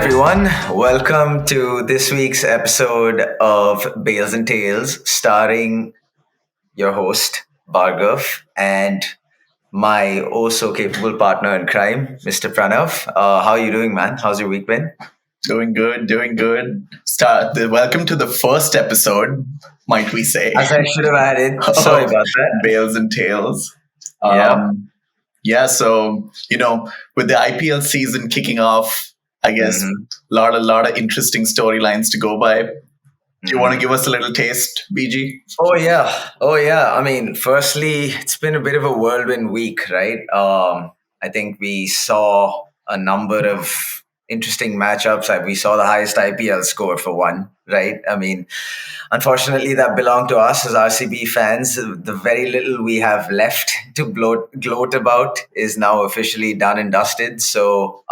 everyone. Welcome to this week's episode of Bales and Tales, starring your host, Bhargav, and my oh so capable partner in crime, Mr. Pranav. How are you doing, man? How's your week been? Doing good, doing good. Welcome to the first episode, might we say? As I should have added. Sorry about that. Bales and Tales. Yeah. Yeah, so with the IPL season kicking off, I guess lot of interesting storylines to go by. Do you want to give us a little taste, BG? Oh yeah. I mean, firstly, it's been a bit of a whirlwind week, right? I think we saw a number of interesting matchups. We saw the highest IPL score for one, right? I mean, unfortunately, that belonged to us as RCB fans. The very little we have left to gloat about is now officially done and dusted. So,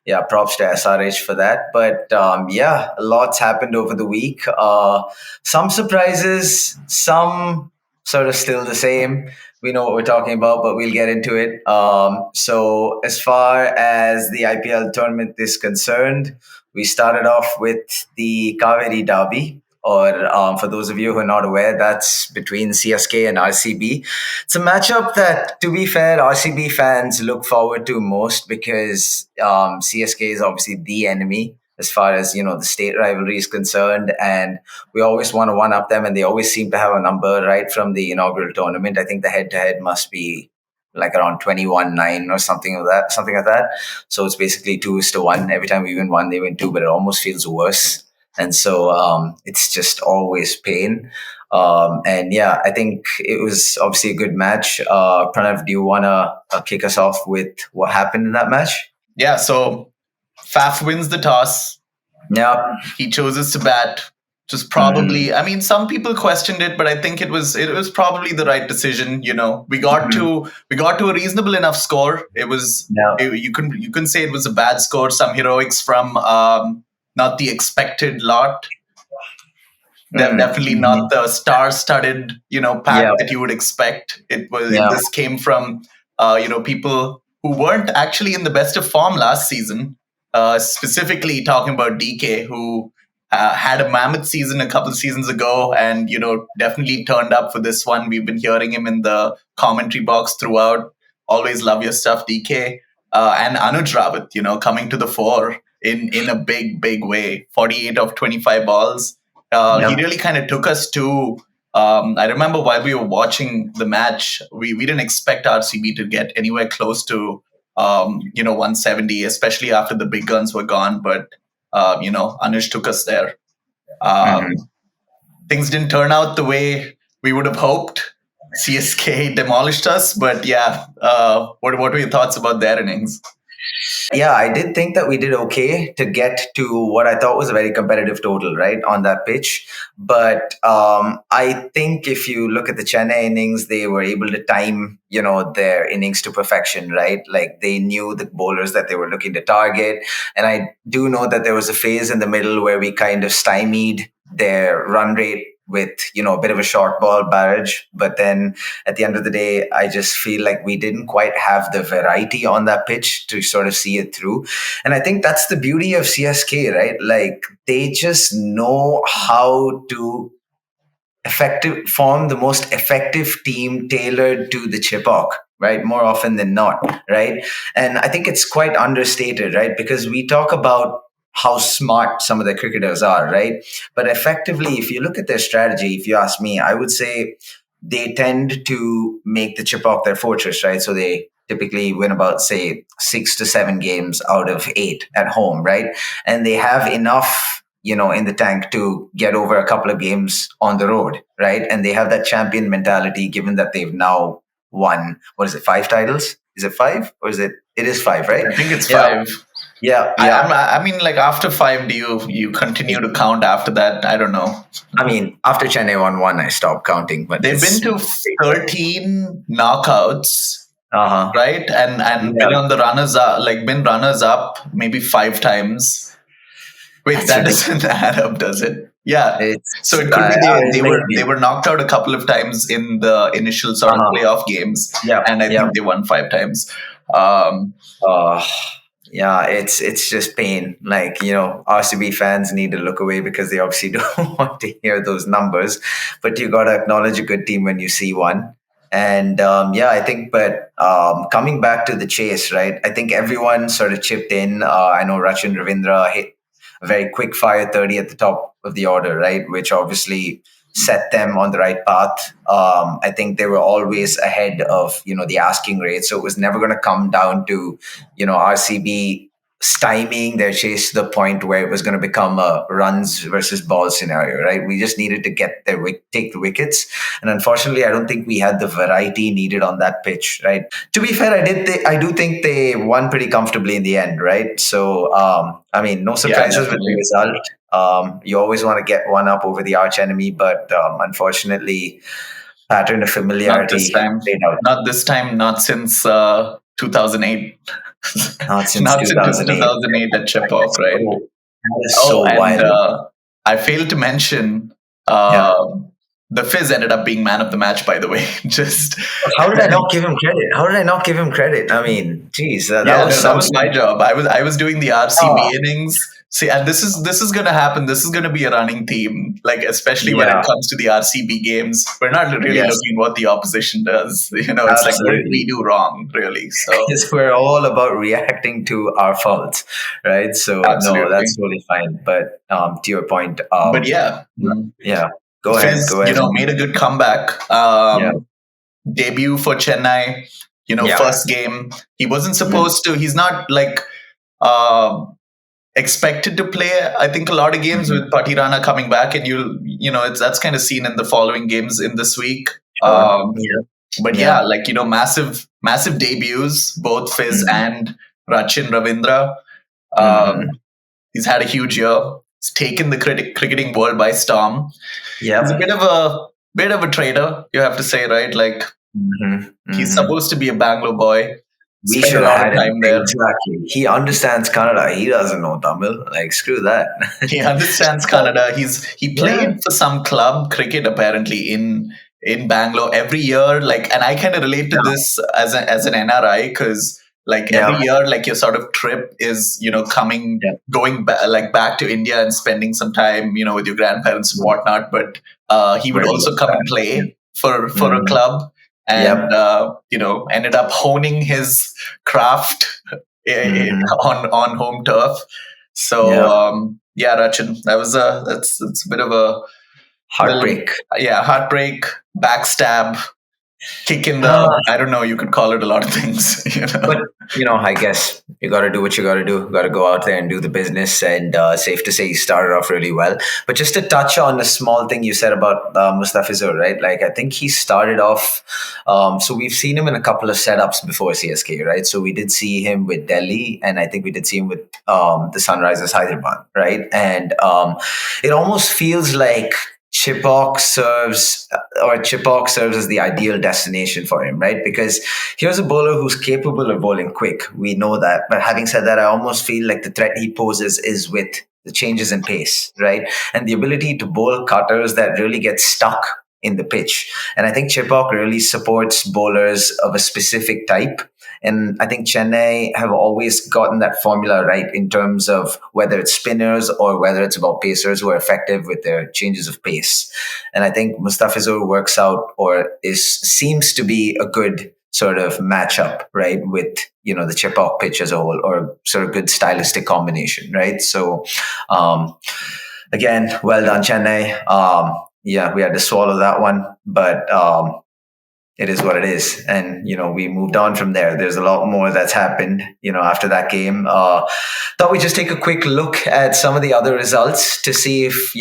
yeah, props to SRH for that. But yeah, lots happened over the week. Some surprises, some sort of still the same. We know what we're talking about, but we'll get into it. So, as far as the IPL tournament is concerned, we started off with the Kaveri Derby, or for those of you who are not aware, that's between CSK and RCB. It's a matchup that, to be fair, RCB fans look forward to most because CSK is obviously the enemy as far as the state rivalry is concerned, and we always want to one up them, and they always seem to have a number right from the inaugural tournament. I think the head-to-head must be like around 21-9 or something like that. So it's basically 2-1. Every time we win one, they win two, but it almost feels worse. And so it's just always pain. And yeah, I think it was obviously a good match. Pranav, do you want to kick us off with what happened in that match? Yeah, so Faf wins the toss. Yeah. He chooses to bat. Just probably, I mean, some people questioned it, but I think it was probably the right decision. We got to a reasonable enough score. It was you couldn't say it was a bad score. Some heroics from not the expected lot. Definitely not the star-studded pack that you would expect. This came from people who weren't actually in the best of form last season. Specifically talking about DK, who had a mammoth season a couple of seasons ago, and definitely turned up for this one. We've been hearing him in the commentary box throughout. Always love your stuff, DK. And Anuj Rawat, coming to the fore in a big way. 48 of 25 balls. He really kind of took us to. I remember while we were watching the match, we didn't expect RCB to get anywhere close to 170, especially after the big guns were gone. But Anush took us there. Things didn't turn out the way we would have hoped. CSK demolished us, but yeah. What were your thoughts about their innings? Yeah, I did think that we did okay to get to what I thought was a very competitive total, right, on that pitch. But I think if you look at the Chennai innings, they were able to time, their innings to perfection, right? Like they knew the bowlers that they were looking to target. And I do know that there was a phase in the middle where we kind of stymied their run rate with a bit of a short ball barrage, but then at the end of the day, I just feel like we didn't quite have the variety on that pitch to sort of see it through. And I think that's the beauty of CSK, right? Like they just know how to form the most effective team tailored to the Chipok, right? More often than not, right? And I think it's quite understated, right? Because we talk about how smart some of the cricketers are, right? But effectively, if you look at their strategy, if you ask me, I would say they tend to make the Chipok their fortress, right? So they typically win about, say, 6 to 7 games out of 8 at home, right? And they have enough, in the tank to get over a couple of games on the road, right? And they have that champion mentality, given that they've now won, 5 titles? Is it 5? Or it is 5, right? I think it's 5. Yeah. I mean, like after 5, do you continue to count after that? I don't know. I mean, after Chennai won 1, I stopped counting. But they've been to 13 knockouts, right? And been on the runners up, been runners up maybe 5 times. Wait, that doesn't add up, does it? Yeah. So it could be they were knocked out a couple of times in the initial sort of playoff games, and I think they won 5 times. Yeah, it's just pain. Like, RCB fans need to look away because they obviously don't want to hear those numbers. But you got to acknowledge a good team when you see one. And yeah, I think, but coming back to the chase, right? I think everyone sort of chipped in. I know Rachin Ravindra hit a very quick fire 30 at the top of the order, right? Which obviously set them on the right path. I think they were always ahead of, the asking rate. So it was never going to come down to, RCB stymieing their chase to the point where it was going to become a runs versus ball scenario, right? We just needed to take the wickets, and unfortunately, I don't think we had the variety needed on that pitch, right? To be fair, I do think they won pretty comfortably in the end, right? So, I mean, no Yeah, surprises with the definitely. result. You always want to get one up over the arch enemy, but unfortunately, pattern of Not this familiarity time. played out. Not this time. Not since 2008. Not since Not since 2008. 2008 at Chepauk, right? That is Oh, so and wild. I failed to mention Yeah. the Fizz ended up being man of the match, by the way. Just How did I not give him credit? How did I not give him credit? I mean, geez, that yeah, was no, that was my something. job. I was doing the Oh, RCB innings. See, and this is gonna happen. This is gonna be a running theme. Like especially when it yeah. comes to the RCB games, we're not really Yes, looking what the opposition does. It's like what did we absolutely. do wrong, really? So Because we're all about reacting to our faults, right? So no, absolutely. that's totally fine. But to your point, But yeah, yeah, go ahead, Fizz, go ahead. made a good comeback. Yeah, Debut for Chennai. yeah, First game. He wasn't mm, supposed to. He's not like uh, expected to play. I think a lot of games mhm, with Patirana coming back, and that's kind of seen in the following games in this week. sure. Yeah, But yeah, yeah, like massive debuts, both Fizz mm, and Rachin Ravindra. hmm, Um, he's had a huge year. He's taken the cricketing world by storm. He's a yep, bit of a trader, you have to say, right? Like he's supposed to be a Bangalore boy. We Spent a should have lot of had him. time there. Exactly. He understands Kannada. He doesn't know Tamil. Like, screw that. He understands So, Canada. He yeah. played for some club cricket apparently in Bangalore every year. Like, and I kind of relate to Yeah. this as an NRI because like every Yeah. year, like your sort of trip is Yeah. going like back to India and spending some time with your grandparents and whatnot. But he would Very also well come and planned. Yeah. play for a Mhm. club and Yep. ended up honing his craft Hmm. on home turf. So Yep. yeah, Rachin, that's a bit of a little Heartbreak. yeah heartbreak, backstab, kick in the Ah, I don't know. You could call it a lot of things. but I guess you got to do what you got to do. Got to go out there and do the business. And safe to say, he started off really well. But just to touch on a small thing you said about Mustafizur, right? Like I think he started off. So we've seen him in a couple of setups before CSK, right? So we did see him with Delhi, and I think we did see him with the Sunrisers Hyderabad, right? And it almost feels like Chipok serves as the ideal destination for him, right? Because here's a bowler who's capable of bowling quick. We know that. But having said that, I almost feel like the threat he poses is with the changes in pace, right? And the ability to bowl cutters that really get stuck in the pitch. And I think Chipok really supports bowlers of a specific type. And I think Chennai have always gotten that formula right in terms of whether it's spinners or whether it's about pacers who are effective with their changes of pace. And I think Mustafizur works out or seems to be a good sort of matchup, right, with the chip-off pitch as a whole, or sort of good stylistic combination, right? So, again, well done, Chennai. Yeah, we had to swallow that one, but it is what it is, and we moved on from there. There's a lot more that's happened after that game. Thought we'd just take a quick look at some of the other results to see if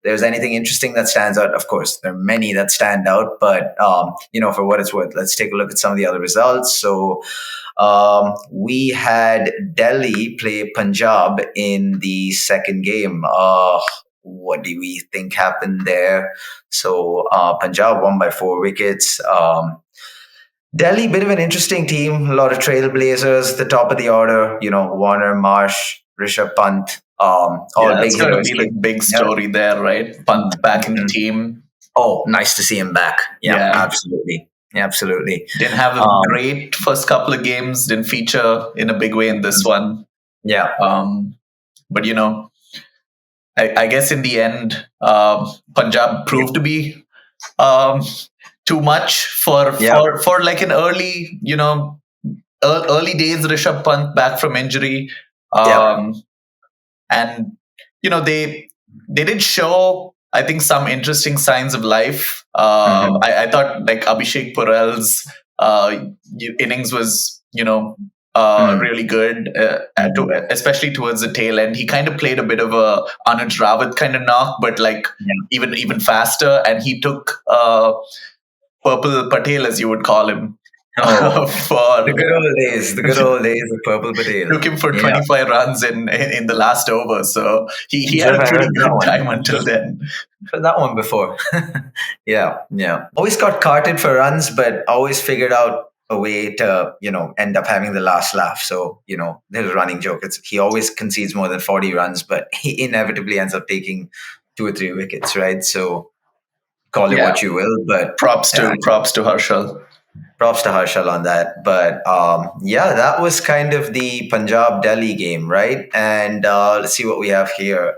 there's anything interesting that stands out. Of course there are many that stand out, but for what it's worth, let's take a look at some of the other results. So we had Delhi play Punjab in the second game. What do we think happened there? So Punjab won by 4 wickets. Delhi, bit of an interesting team. A lot of trailblazers. The top of the order, Warner, Marsh, Rishabh Pant, Yeah, all big that's got to hitters. be like big Yep. story there, right? Punt back in the Mhm. team. Oh, nice to see him back. Yeah, Yeah, absolutely. Absolutely. didn't have a Um, great first couple of games. Didn't feature in a big way in this one. Yeah. But I guess in the end, Punjab proved to be um, too much for like an early, early days. Rishabh Pant back from injury, and they did show, I think, some interesting signs of life. I thought like Abhishek Purel's innings was really good, especially towards the tail end. He kind of played a bit of a Anuj Rawat kind of knock, but like even faster, and he took Purple Patel, as you would call him. For the good old days, of Purple Patel. Took him for 25 runs in the last over, so he had a pretty good time until then. For that one before. Yeah. Always got carted for runs, but always figured out a way to end up having the last laugh. So there's a running joke. He always concedes more than 40 runs, but he inevitably ends up taking 2 or 3 wickets, right? So call it what you will, but props to Harshal. Props to Harshal on that. But that was kind of the Punjab Delhi game, right? And let's see what we have here.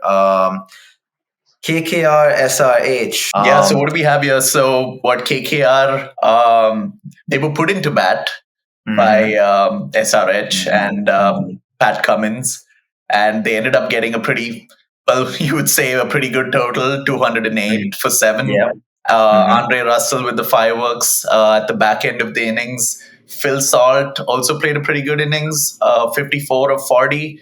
KKR SRH. So what do we have here? So what KKR, they were put into bat by SRH and Pat Cummins, and they ended up getting a pretty, well, you would say a pretty good total, 208 for 7. Andre Russell with the fireworks at the back end of the innings. Phil Salt also played a pretty good innings, 54 of 40.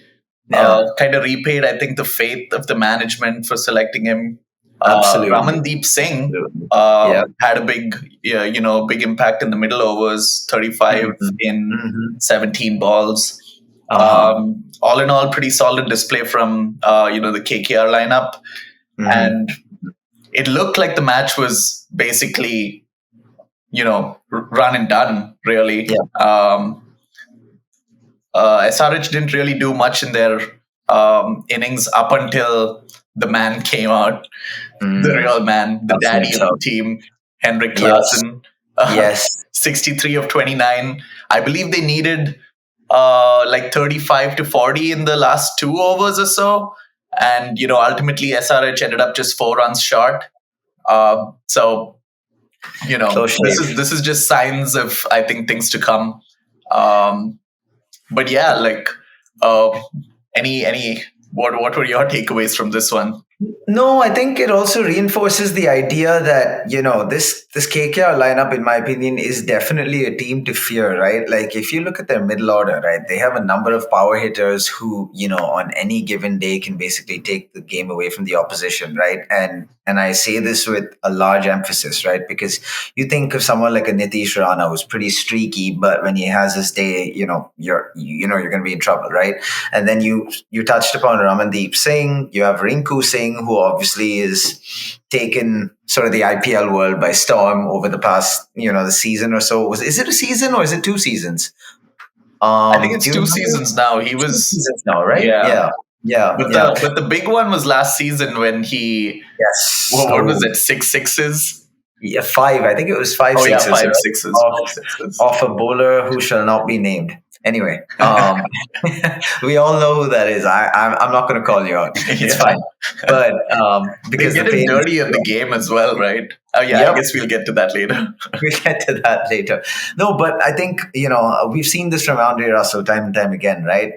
Kind of repaid, I think, the faith of the management for selecting him. Absolutely. Ramandeep Singh had a big, big impact in the middle overs, 35 in 17 balls. All in all, pretty solid display from the KKR lineup, and it looked like the match was basically, run and done, really. SRH didn't really do much in their innings up until the man came out, the real man, the daddy of the team, Henrik Klaasen. 63 of 29. I believe they needed like 35 to 40 in the last 2 overs or so. And, ultimately SRH ended up just 4 runs short. So, this is just signs of, I think, things to come. But yeah, like, what were your takeaways from this one? No, I think it also reinforces the idea that this KKR lineup, in my opinion, is definitely a team to fear, right? Like if you look at their middle order, right, they have a number of power hitters who on any given day can basically take the game away from the opposition, right? And I say this with a large emphasis, right? Because you think of someone like a Nitish Rana who's pretty streaky, but when he has his day, you're going to be in trouble, right? And then you touched upon Ramandeep Singh. You have Rinku Singh, who obviously is taken sort of the IPL world by storm over the past, the season or so. Is it a season or is it 2 seasons? I think it's 2 seasons now. He was 2 seasons now, right? But the big one was last season when he what was it, 6 sixes? Yeah, 5. I think it was 5 sixes. Yeah, 5 sixes. Off a bowler who shall not be named. Anyway, we all know who that is. I'm not going to call you out. It's fine. But because they get it dirty in the game as well, right? Oh yeah, I guess we'll get to that later. We'll get to that later. No, but I think we've seen this from Andre Russell time and time again, right?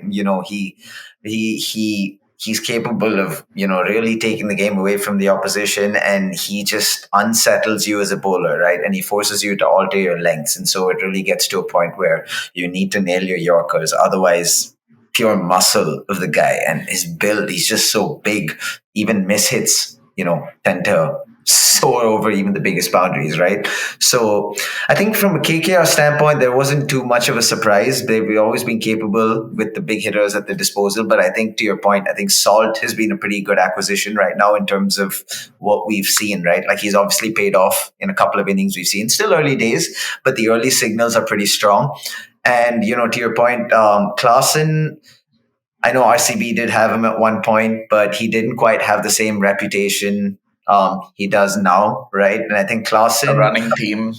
He's capable of really taking the game away from the opposition, and he just unsettles you as a bowler, right? And he forces you to alter your lengths, and so it really gets to a point where you need to nail your Yorkers. Otherwise, pure muscle of the guy and his build, he's just so big. Even mishits tend to soar over even the biggest boundaries, right? So I think from a KKR standpoint, there wasn't too much of a surprise. They've always been capable with the big hitters at their disposal. But I think to your point, I think Salt has been a pretty good acquisition right now in terms of what we've seen, right? Like he's obviously paid off in a couple of innings we've seen. Still early days, but the early signals are pretty strong. And, to your point, Klaasen, I know RCB did have him at one point, but he didn't quite have the same reputation he does now, right? And I think Klaasen, a running team.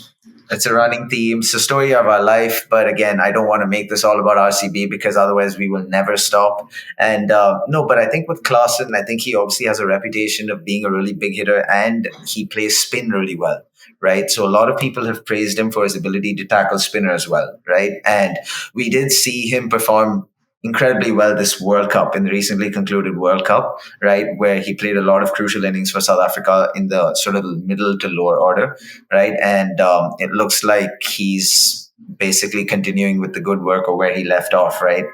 It's a running theme. It's the story of our life. But again, I don't want to make this all about RCB because otherwise we will never stop. And no, but I think with Klaasen, I think he obviously has a reputation of being a really big hitter and he plays spin really well. Right. So a lot of people have praised him for his ability to tackle spinner as well. Right. And we did see him perform incredibly well this World Cup, in the recently concluded World Cup, right, where he played a lot of crucial innings for South Africa in the sort of middle to lower order, right, and it looks like he's basically continuing with the good work or where he left off, right?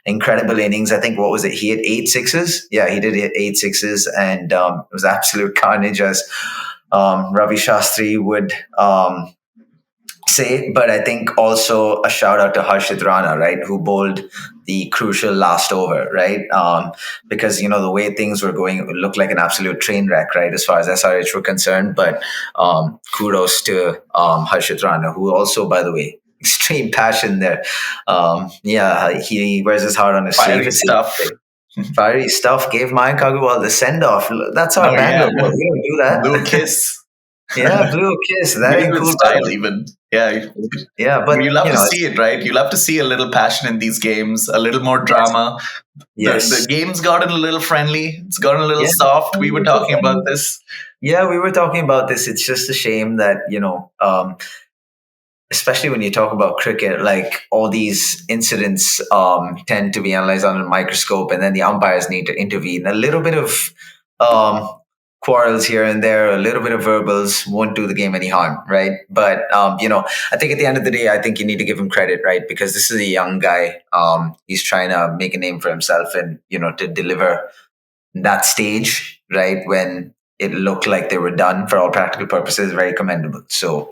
Incredible innings. I think what was it? He hit 8 sixes. Yeah, he did hit 8 sixes, and it was absolute carnage, as Ravi Shastri would say. But I think also a shout out to Harshit Rana, right, who bowled the crucial last over, right? Because the way things were going, it looked like an absolute train wreck, right, as far as SRH were concerned. But kudos to Harshit Rana, who also, by the way, extreme passion there. Yeah, he wears his heart on his Fiery sleeve. stuff. Fiery stuff. Gave Mayank Yadav the send off. That's our Bangalore. Yeah. We don't do that. Blue kiss. Yeah, blue kiss. That ain't cool. Style, even. Yeah. Yeah, but you love to see it, right? You love to see a little passion in these games, a little more drama. Yes. The game's gotten a little friendly. It's gotten a little soft. We were talking about this. Yeah, we were talking about this. It's just a shame that, especially when you talk about cricket, like all these incidents tend to be analyzed under a microscope, and then the umpires need to intervene. A little bit of quarrels here and there, a little bit of verbals won't do the game any harm, right? But I think at the end of the day, I think you need to give him credit, right? Because this is a young guy. He's trying to make a name for himself, and to deliver that stage, right, when it looked like they were done for all practical purposes, very commendable. So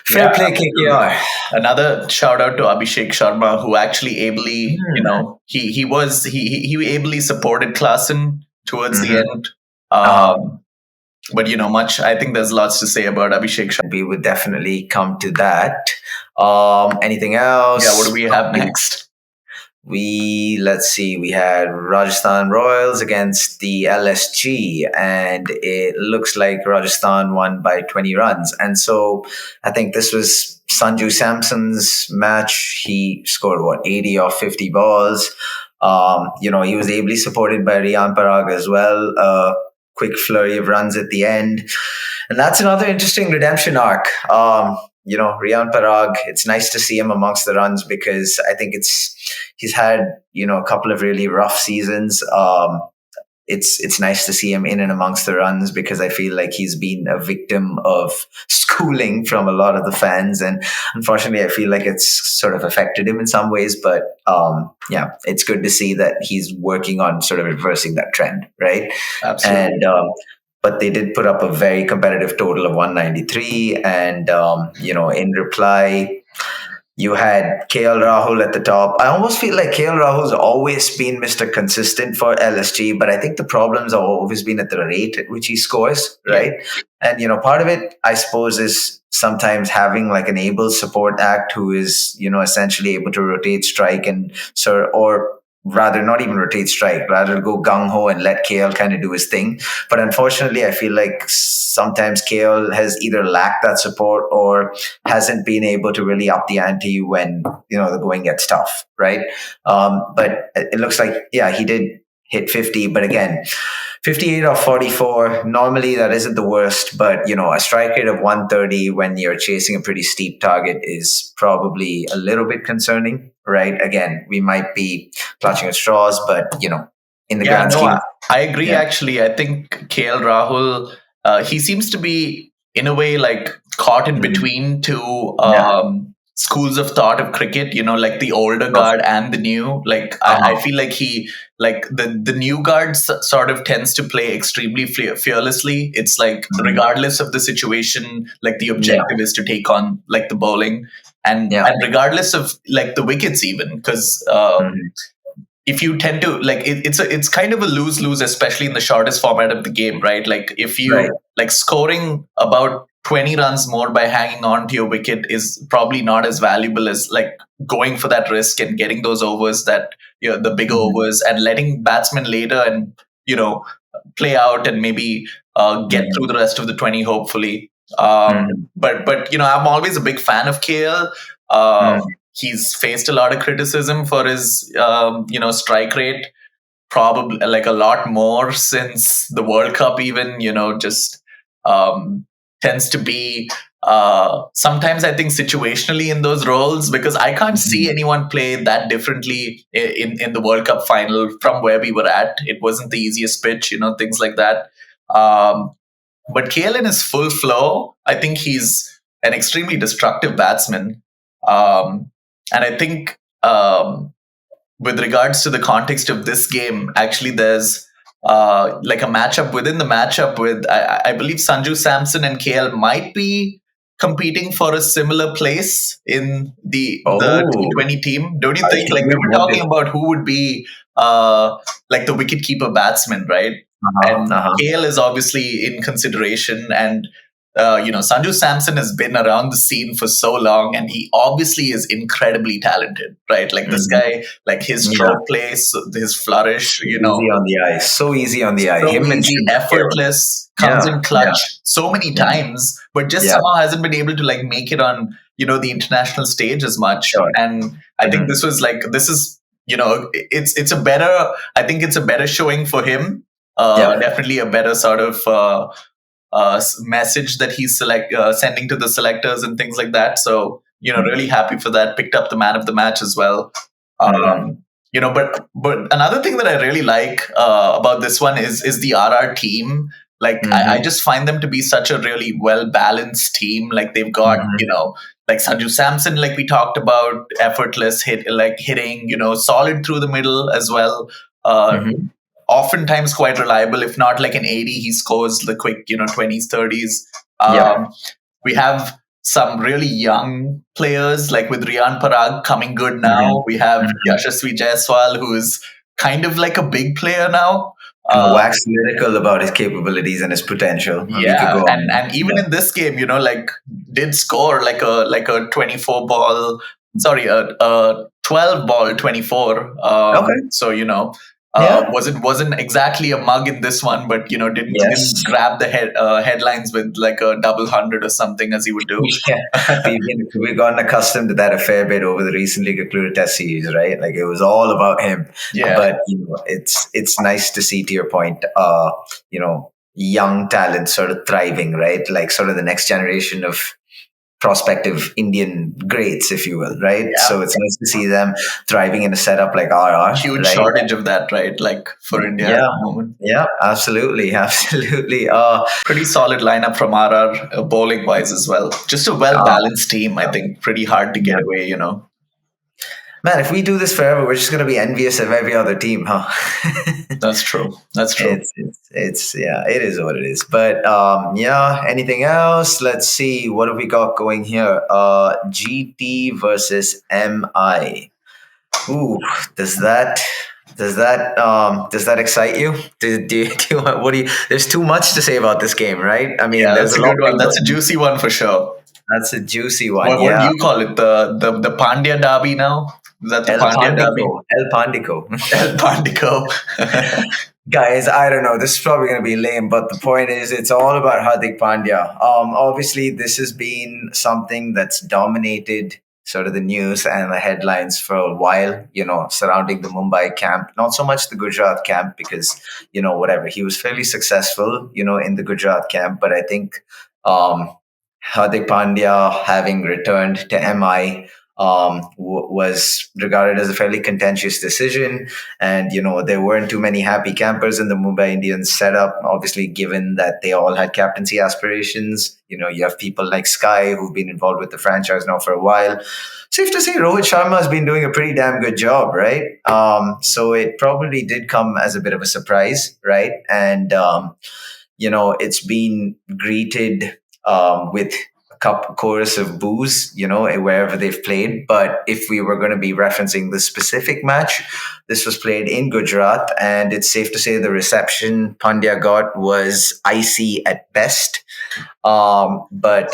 fair play, KKR. Another shout out to Abhishek Sharma, who actually ably, he ably supported Klaasen towards the end. But I think there's lots to say about Abhishek Sharma. We would definitely come to that. Anything else? Yeah, what do we have next? Let's see, we had Rajasthan Royals against the LSG, and it looks like Rajasthan won by 20 runs. And so I think this was Sanju Samson's match. He scored 80 off 50 balls. He was ably supported by Riyan Parag as well. Quick flurry of runs at the end. And that's another interesting redemption arc. Riyan Parag, it's nice to see him amongst the runs because I think he's had, a couple of really rough seasons. It's nice to see him in and amongst the runs because I feel like he's been a victim of schooling from a lot of the fans. And unfortunately, I feel like it's sort of affected him in some ways. But it's good to see that he's working on sort of reversing that trend, right? Absolutely. And but they did put up a very competitive total of 193. And, in reply, you had KL Rahul at the top. I almost feel like KL Rahul's always been Mr. Consistent for LSG, but I think the problems have always been at the rate at which he scores, right? Yeah. And, part of it, I suppose, is sometimes having like an able support act who is, essentially able to rotate strike and or rather not even rotate strike, rather go gung-ho and let KL kind of do his thing. But unfortunately, I feel like sometimes KL has either lacked that support or hasn't been able to really up the ante when, the going gets tough, right? But it looks like, he did hit 50, but again, 58 off 44. Normally that isn't the worst, but a strike rate of 130 when you're chasing a pretty steep target is probably a little bit concerning, right? Again, we might be clutching at straws, but in the grand scheme. I agree. Yeah. Actually, I think KL Rahul, he seems to be in a way like caught in between two schools of thought of cricket, like the older guard and the new. Like I feel like the new guard sort of tends to play extremely fearlessly. It's like regardless of the situation, like the objective is to take on like the bowling and regardless of like the wickets even, because if you tend to like it's kind of a lose-lose, especially in the shortest format of the game, right? Like if you like scoring about 20 runs more by hanging on to your wicket is probably not as valuable as like going for that risk and getting those overs that the big overs and letting batsmen later and play out and maybe get through the rest of the 20 hopefully. But I'm always a big fan of KL. He's faced a lot of criticism for his strike rate, probably like a lot more since the World Cup. Even just um, tends to be sometimes I think situationally in those roles, because I can't see anyone play that differently in the World Cup final from where we were at. It wasn't the easiest pitch, things like that. Um, but KL in his full flow, I think he's an extremely destructive batsman. And I think with regards to the context of this game, actually, there's like a matchup within the matchup with, I believe Sanju Samson and KL might be competing for a similar place in the T20 team. Don't you think? Like, we were talking about who would be like the wicketkeeper batsman, right? And KL is obviously in consideration, and Sanju Samson has been around the scene for so long, and he obviously is incredibly talented, right? Like this guy, like his stroke play, his flourish, easy on the eye, so easy on the eye, so easy, effortless, comes in clutch so many times, but just somehow hasn't been able to like make it on the international stage as much. And I think this is it's a better, I think it's a better showing for him. Definitely a better sort of message that he's sending to the selectors and things like that. So really happy for that. Picked up the man of the match as well. But another thing that I really like about this one is the RR team. Like I just find them to be such a really well balanced team. Like they've got like Sanju Samson, like we talked about, effortless hitting, solid through the middle as well. Oftentimes quite reliable. If not like an 80, he scores the quick 20s, 30s. We have some really young players, like with Riyan Parag coming good now. We have Yashasvi Jaiswal, who is kind of like a big player now. Wax lyrical about his capabilities and his potential. And even in this game, like did score like a 24 ball, sorry, a 12 ball 24. So wasn't exactly a mug in this one, but didn't grab the headlines with like a double hundred or something as he would do. We've gotten accustomed to that a fair bit over the recently concluded Test series, right? Like it was all about him. But it's nice to see, to your point, young talent sort of thriving, right? Like sort of the next generation of prospective Indian greats, if you will, right? So it's nice to see them thriving in a setup like RR. Huge shortage of that, right? Like for India at the moment. Yeah, absolutely. Pretty solid lineup from RR, bowling wise as well. Just a well balanced team, I think. Pretty hard to get away, Man, if we do this forever, we're just going to be envious of every other team, huh? That's true. It's it is what it is. But anything else? Let's see. What have we got going here? GT versus MI. Ooh, does that excite you? There's too much to say about this game, right? I mean, that's a good one. That's a juicy one for sure. That's a juicy one. What do you call it? The Pandya derby now? Is that the Pandya derby? El Pandico. El Pandico. Guys, I don't know. This is probably going to be lame, but the point is, it's all about Hardik Pandya. Obviously, this has been something that's dominated sort of the news and the headlines for a while, surrounding the Mumbai camp. Not so much the Gujarat camp because, whatever. He was fairly successful, in the Gujarat camp. But I think Hardik Pandya, having returned to MI, was regarded as a fairly contentious decision. And, there weren't too many happy campers in the Mumbai Indians setup, obviously, given that they all had captaincy aspirations. You have people like Sky who've been involved with the franchise now for a while. Safe to say Rohit Sharma has been doing a pretty damn good job, right? So it probably did come as a bit of a surprise, right? And, it's been greeted with chorus of boos, wherever they've played. But if we were going to be referencing the specific match, this was played in Gujarat, and it's safe to say the reception Pandya got was icy at best. But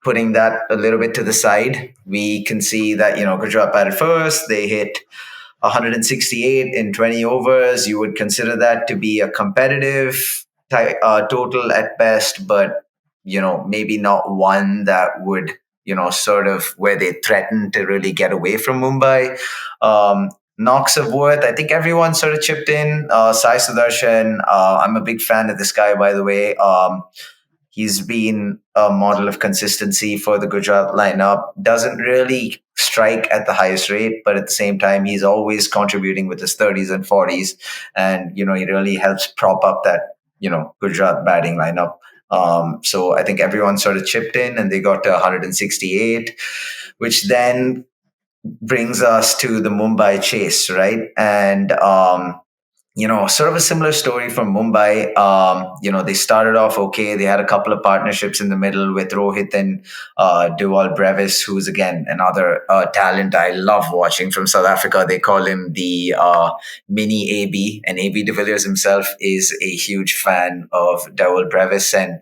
putting that a little bit to the side, we can see that Gujarat batted first. They hit 168 in 20 overs. You would consider that to be a competitive total at best, but maybe not one that would sort of where they threaten to really get away from Mumbai. Knocks of worth, I think everyone sort of chipped in. Sai Sudarshan, I'm a big fan of this guy, by the way. He's been a model of consistency for the Gujarat lineup. Doesn't really strike at the highest rate, but at the same time, he's always contributing with his 30s and 40s. And, he really helps prop up that, Gujarat batting lineup. So I think everyone sort of chipped in and they got to 168, which then brings us to the Mumbai chase, right? And sort of a similar story from Mumbai. They started off okay. They had a couple of partnerships in the middle with Rohit and Duval Brevis, who's again another talent I love watching from South Africa. They call him the mini AB, and AB de Villiers himself is a huge fan of Duval Brevis. And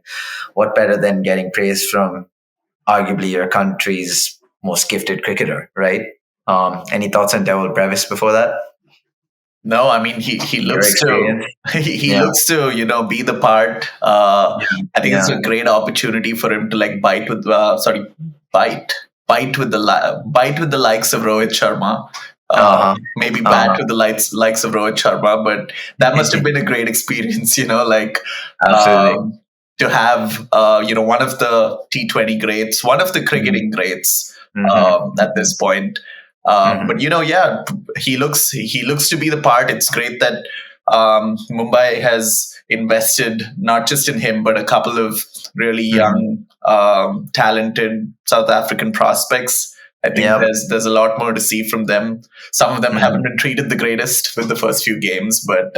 what better than getting praise from arguably your country's most gifted cricketer, right? Any thoughts on Duval Brevis before that? No, I mean he looks to he looks to be the part. I think it's a great opportunity for him to like bite with bite with the likes of Rohit Sharma. Maybe bat with the likes of Rohit Sharma, but that must have been a great experience, Absolutely. To have one of the T20 greats, one of the cricketing greats at this point. But he looks to be the part. It's great that Mumbai has invested not just in him, but a couple of really young, talented South African prospects. I think there's a lot more to see from them. Some of them haven't been treated the greatest with the first few games, but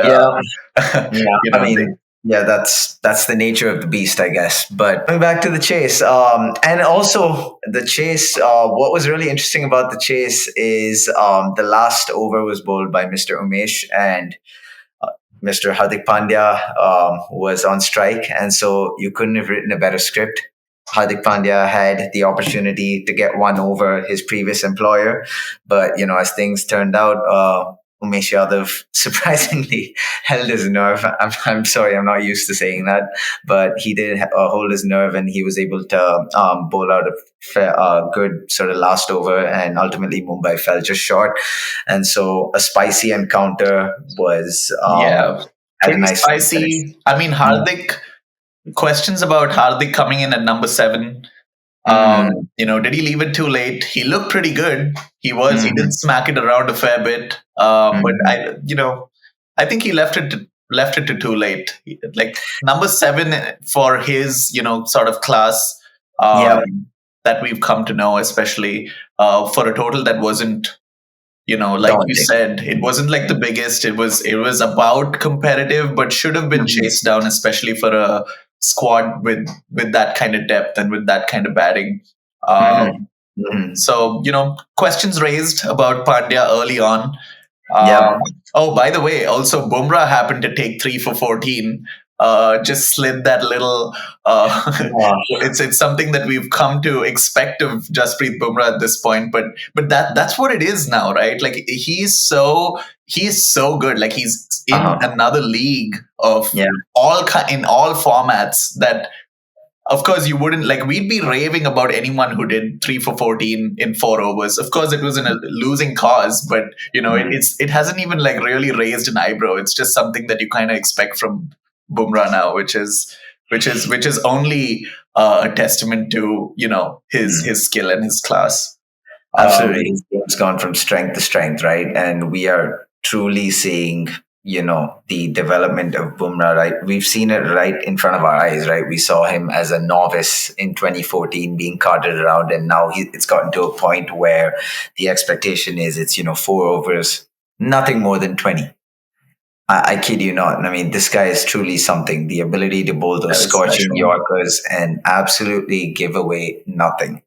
that's the nature of the beast, I guess. But going back to the chase, and also the chase, what was really interesting about the chase is the last over was bowled by Mr. Umesh, and Mr. Hardik Pandya was on strike, and so you couldn't have written a better script. Hardik Pandya had the opportunity to get one over his previous employer, but as things turned out, Umesh Yadav surprisingly held his nerve. I'm sorry, I'm not used to saying that, but he did hold his nerve, and he was able to bowl out a good sort of last over, and ultimately Mumbai fell just short. And so a spicy encounter was pretty nice spicy. I mean, Hardik. Questions about Hardik coming in at number 7. Did he leave it too late? He looked pretty good. He did smack it around a fair bit. But I think he left it to too late. Like number 7 for his, sort of class that we've come to know, especially for a total that wasn't, like you said, it wasn't like the biggest. It was about competitive, but should have been chased down, especially for a squad with that kind of depth and with that kind of batting. So questions raised about Pandya early on. Oh, by the way, also Bumrah happened to take 3 for 14. Just slid that little. It's something that we've come to expect of Jasprit Bumrah at this point, but that's what it is now, right? Like he's so good. Like he's in another league of in all formats that. Of course, you wouldn't like. We'd be raving about anyone who did 3 for 14 in 4 overs. Of course, it was in a losing cause, but it hasn't even like really raised an eyebrow. It's just something that you kind of expect from Bumrah now, which is only a testament to his skill and his class. Absolutely, his game's gone from strength to strength, right? And we are truly seeing the development of Bumrah, right? We've seen it right in front of our eyes, right? We saw him as a novice in 2014 being carted around, and now it's gotten to a point where the expectation is it's 4 overs, nothing more than 20. I kid you not. I mean, this guy is truly something. The ability to bowl those scorching Yorkers and absolutely give away nothing.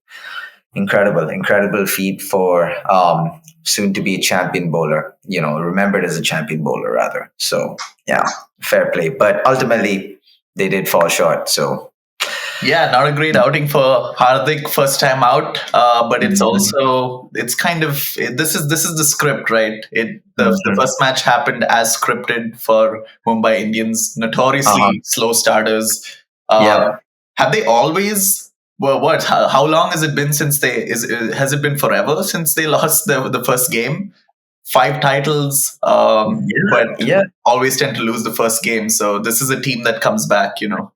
Incredible feat for soon to be a champion bowler, remembered as a champion bowler rather. So yeah, fair play. But ultimately they did fall short. So Yeah, not a great outing for Hardik, first time out. But it's also it's kind of this is the script, right? The Mhm. first match happened as scripted for Mumbai Indians, Uh-huh. notoriously slow starters. Uh, Yeah. have they always? Well, what? How long has it been since they has it been forever since they lost the first game? Five titles, Yeah. but Yeah. always tend to lose the first game. So this is a team that comes back, you know.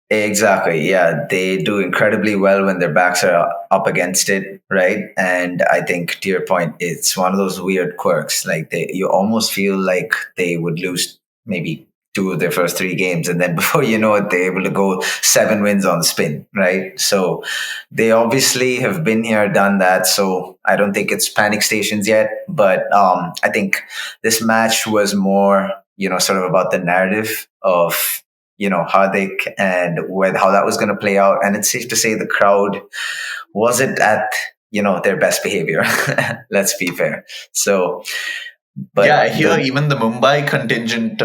Exactly. Yeah, they do incredibly well when their backs are up against it, right? And I think to your point, it's one of those weird quirks. Like you almost feel like they would lose maybe two of their first three games, and then before you know it, they're able to go 7 wins on the spin, right? So they obviously have been here, done that. So I don't think it's panic stations yet, but I think this match was more, sort of about the narrative of Hardik and with how that was going to play out. And it's safe to say the crowd wasn't at their best behavior. Let's be fair. So, Yeah, but here even the Mumbai contingent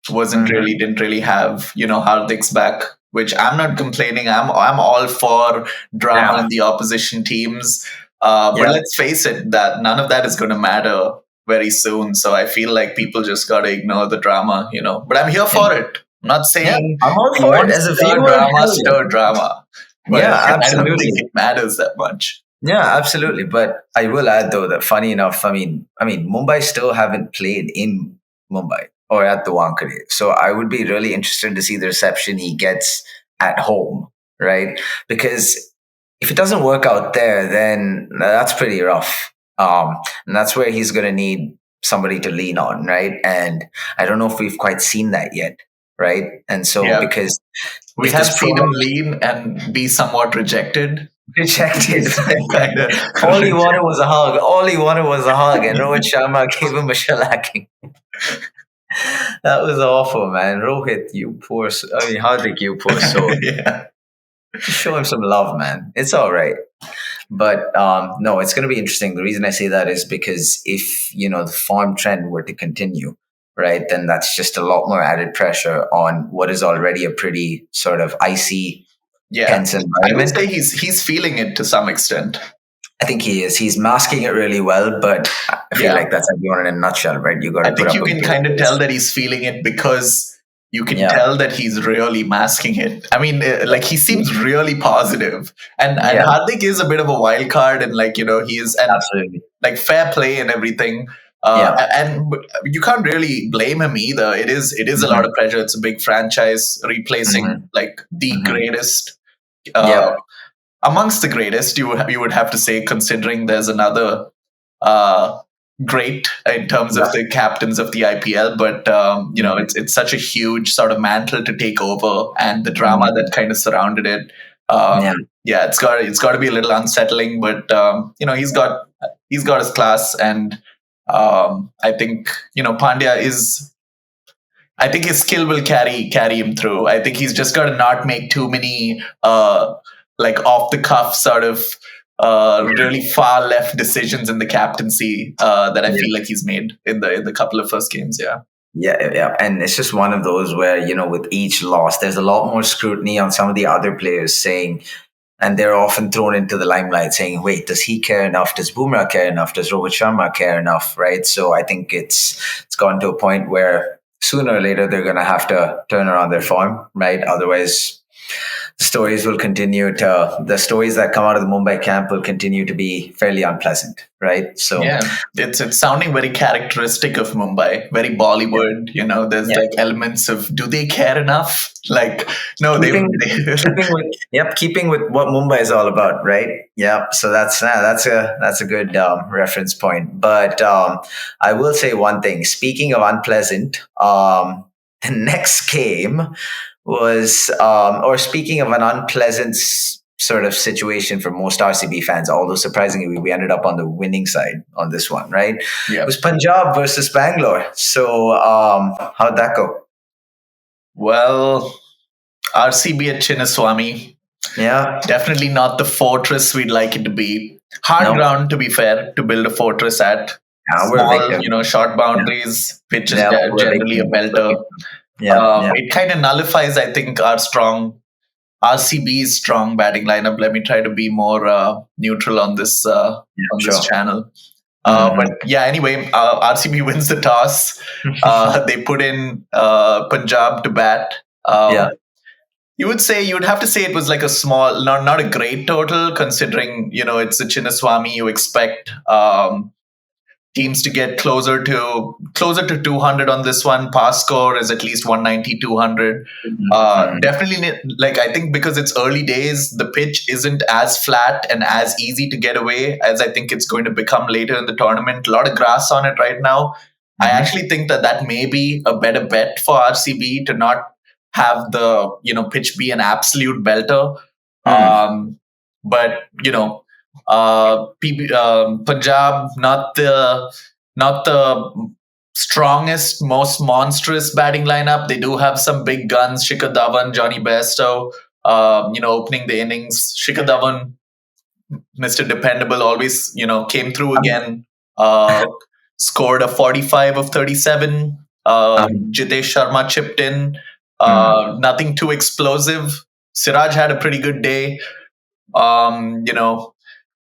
wasn't Mhm. really didn't really have Hardik's back, which I'm not complaining. I'm all for drama Yeah, in the opposition teams, but yeah, let's face it, that none of that is going to matter very soon. So I feel like people just got to ignore the drama, you know. But I'm here yeah, for it. I'm not yeah. saying I'm all you for it want as a stir viewer. drama, Hell yeah, stir drama, but yeah, I don't think absolutely. it matters that much. Yeah, absolutely. But I will add though that funny enough, I mean, Mumbai still haven't played in Mumbai or at the Wankhede. So I would be really interested to see the reception he gets at home, right? Because if it doesn't work out there, then that's pretty rough. And that's where he's going to need somebody to lean on, right? And I don't know if we've quite seen that yet, right? And so Yeah, because we if have this seen him program lean and be somewhat rejected. rejected. He's kind of All he wanted was a hug. All he wanted was a hug, and Rohit Sharma gave him a shellacking. That was awful, man. Rohit, you poor. Hardik, you poor soul. yeah. Just show him some love, man. It's all right. But no, it's going to be interesting. The reason I say that is because if the farm trend were to continue, right, then that's just a lot more added pressure on what is already a pretty sort of icy, Yeah, tense I would environment. say he's feeling it to some extent. I think he is. He's masking it really well, but I feel Yeah, like that's everyone in a nutshell, right? You got I to put think up you a can brave kind of tell face. that he's feeling it because you can Yeah, tell that he's really masking it. I mean, like he seems really positive, and yeah, Hardik is a bit of a wild card, and like he is, and absolutely. like fair play and everything. Yeah, And you can't really blame him either. It is a lot hmm of pressure. It's a big franchise replacing hmm like the hmm greatest. Uh, yeah, Amongst the greatest, you would have to say, considering there's another uh, great in terms of yeah, the captains of the IPL. But hmm it's such a huge sort of mantle to take over, and the drama hmm that kind of surrounded it. yeah, Yeah, it's got to be a little unsettling, but he's got his class, and I think Pandya is. I think his skill will carry him through. I think he's just got to not make too many like off the cuff sort of really far left decisions in the captaincy that I yeah. feel like he's made in the couple of first games. Yeah, Yeah, yeah, and it's just one of those where with each loss, there's a lot more scrutiny on some of the other players saying, and they're often thrown into the limelight saying, "Wait, does he care enough? Does Bumrah care enough? Does Rohit Sharma care enough?" Right? So I think it's gotten to a point where sooner or later they're going to have to turn around their form, right? Otherwise, the stories that come out of the Mumbai camp will continue to be fairly unpleasant, right? So yeah. It's sounding very characteristic of Mumbai, very yeah, Bollywood. There's yeah. like elements of do they care enough? Like no, they. keeping keeping with what Mumbai is all about, right? Yep. So that's a good reference point. But I will say one thing. Speaking of unpleasant, the next game was, or speaking of an unpleasant sort of situation for most RCB fans, although surprisingly we ended up on the winning side on this one, right? It Yeah. was Punjab versus Bangalore. So how'd that go? Well, RCB at Chinnaswamy. Yeah. Definitely not the fortress we'd like it to be. Hard No. ground, to be fair, to build a fortress at. Yeah, we're a Small, victim. short Yeah. boundaries. Pitch is Yeah, we're generally a victim. We're belter. victim. Yeah, yeah, It kind of nullifies, I think, our strong RCB's strong batting lineup. Let me try to be more neutral on this this channel. But yeah, anyway, RCB wins the toss. They put in Punjab to bat. You would have to say it was like a small, not a great total, considering it's a Chinnaswamy. You expect teams to get closer to 200 on this one. Pass score is at least 190, 200. Definitely, like, I think because it's early days, the pitch isn't as flat and as easy to get away as I think it's going to become later in the tournament. A lot of grass on it right now. I actually think that may be a better bet for RCB to not have the pitch be an absolute belter. But Punjab, not the strongest, most monstrous batting lineup. They do have some big guns: Shikhar Dhawan, Johnny Bairstow, opening the innings. Shikhar Dhawan, Mr. Dependable, always came through again. Scored a 45 of 37. Jitesh Sharma chipped in. Nothing too explosive. Siraj had a pretty good day.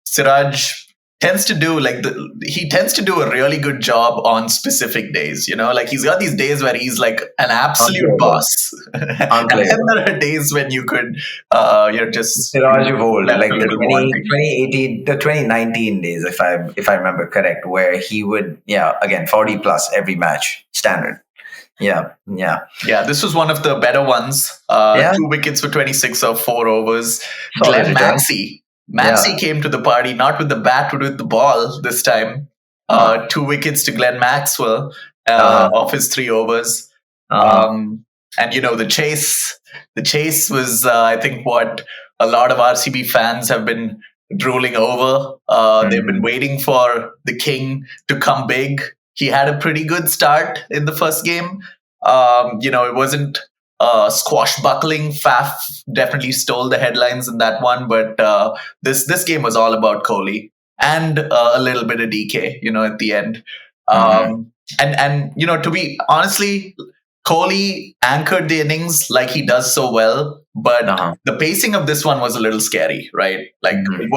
Siraj tends to do a really good job on specific days. Like, he's got these days where he's like an absolute boss, and then there are days when you're just Siraj of old, like the 2018, the 2019 days, if I remember correct, where he would again 40 plus every match standard. Yeah. This was one of the better ones. 2 wickets for 26 or 4 overs. Glenn Maxey came to the party, not with the bat, but with the ball this time. 2 wickets to Glenn Maxwell off his 3 overs. And the chase was, I think, what a lot of RCB fans have been drooling over. They've been waiting for the king to come big. He had a pretty good start in the first game. It wasn't squashbuckling. Faf definitely stole the headlines in that one, but this game was all about Kohli and a little bit of DK, at the end. And to be honestly, Kohli anchored the innings like he does so well, but the pacing of this one was a little scary, right? Like, it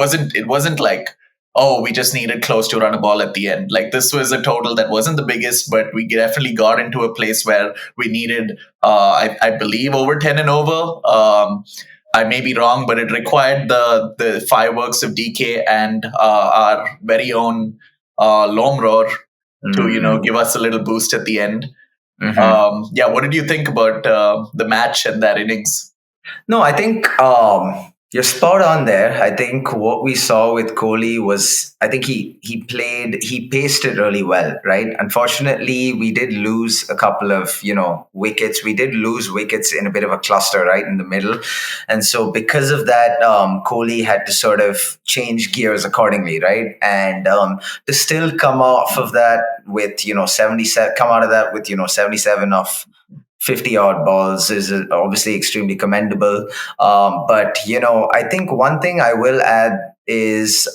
wasn't like, oh, we just needed close to run a ball at the end. Like, this was a total that wasn't the biggest, but we definitely got into a place where we needed, I believe, over 10 and over. I may be wrong, but it required the fireworks of DK and our very own Lomror to give us a little boost at the end. What did you think about the match and that innings? No, I think you're spot on there. I think what we saw with Kohli was, I think he paced it really well, right? Unfortunately, we did lose a couple of, wickets. We did lose wickets in a bit of a cluster, right, in the middle. And so because of that, Kohli had to sort of change gears accordingly, right? And to still come off of that with, 77, come out of that with, 77 of 50 odd balls is obviously extremely commendable. But, I think one thing I will add is,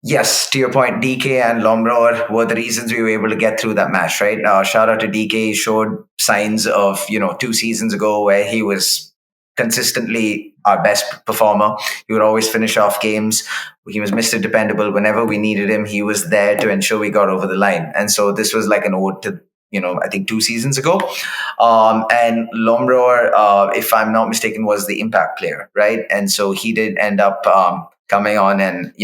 yes, to your point, DK and Lomror were the reasons we were able to get through that match, right? Shout out to DK. He showed signs of, 2 seasons ago where he was consistently our best performer. He would always finish off games. He was Mr. Dependable. Whenever we needed him, he was there to ensure we got over the line. And so this was like an ode to, I think 2 seasons ago. And Lomror, if I'm not mistaken, was the impact player, right? And so he did end up coming on and,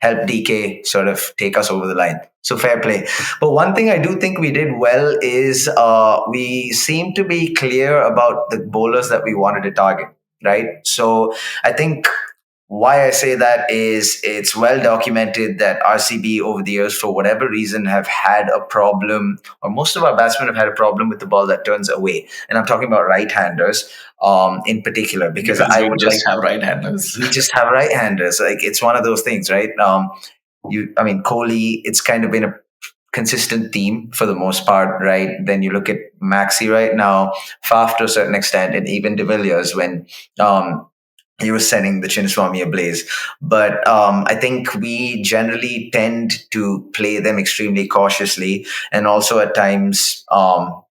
help DK sort of take us over the line. So fair play. But one thing I do think we did well is we seem to be clear about the bowlers that we wanted to target, right? So I think why I say that is it's well documented that RCB over the years, for whatever reason, have had a problem, or most of our batsmen have had a problem with the ball that turns away. And I'm talking about right-handers in particular, because I would just have right-handers. We just have right-handers. Like, it's one of those things, right? Kohli, it's kind of been a consistent theme for the most part, right? Then you look at Maxey right now, Faf to a certain extent, and even De Villiers when he was setting the Chinnaswamy ablaze. But I think we generally tend to play them extremely cautiously, and also at times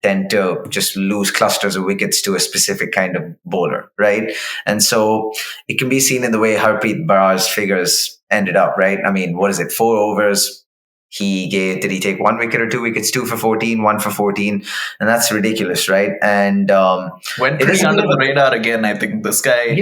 tend to just lose clusters of wickets to a specific kind of bowler, right? And so it can be seen in the way Harpreet Bhar's figures ended up, right? I mean, what is it? 4 overs. Did he take 1 wicket or 2 wickets? 2 for 14, 1 for 14. And that's ridiculous, right? And went pretty under the radar again. I think this guy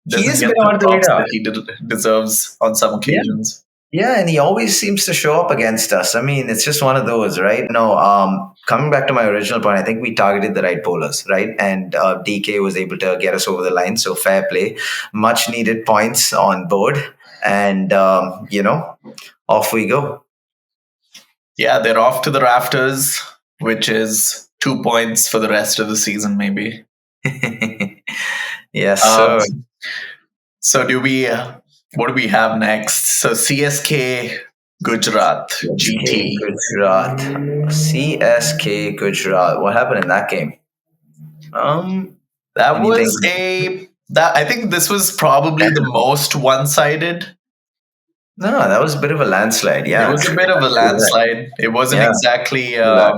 doesn't get the props that he deserves on some occasions. Yeah, and he always seems to show up against us. I mean, it's just one of those, right? No, coming back to my original point, I think we targeted the right bowlers, right? And DK was able to get us over the line. So fair play, much needed points on board. And, off we go. Yeah, they're off to the rafters, which is 2 points for the rest of the season, maybe. Yes, sir. So what do we have next? So CSK Gujarat GT. Gujarat. CSK Gujarat. What happened in that game? I think this was probably the most one-sided. No, that was a bit of a landslide. Yeah, it was a bit of a landslide. It wasn't exactly. I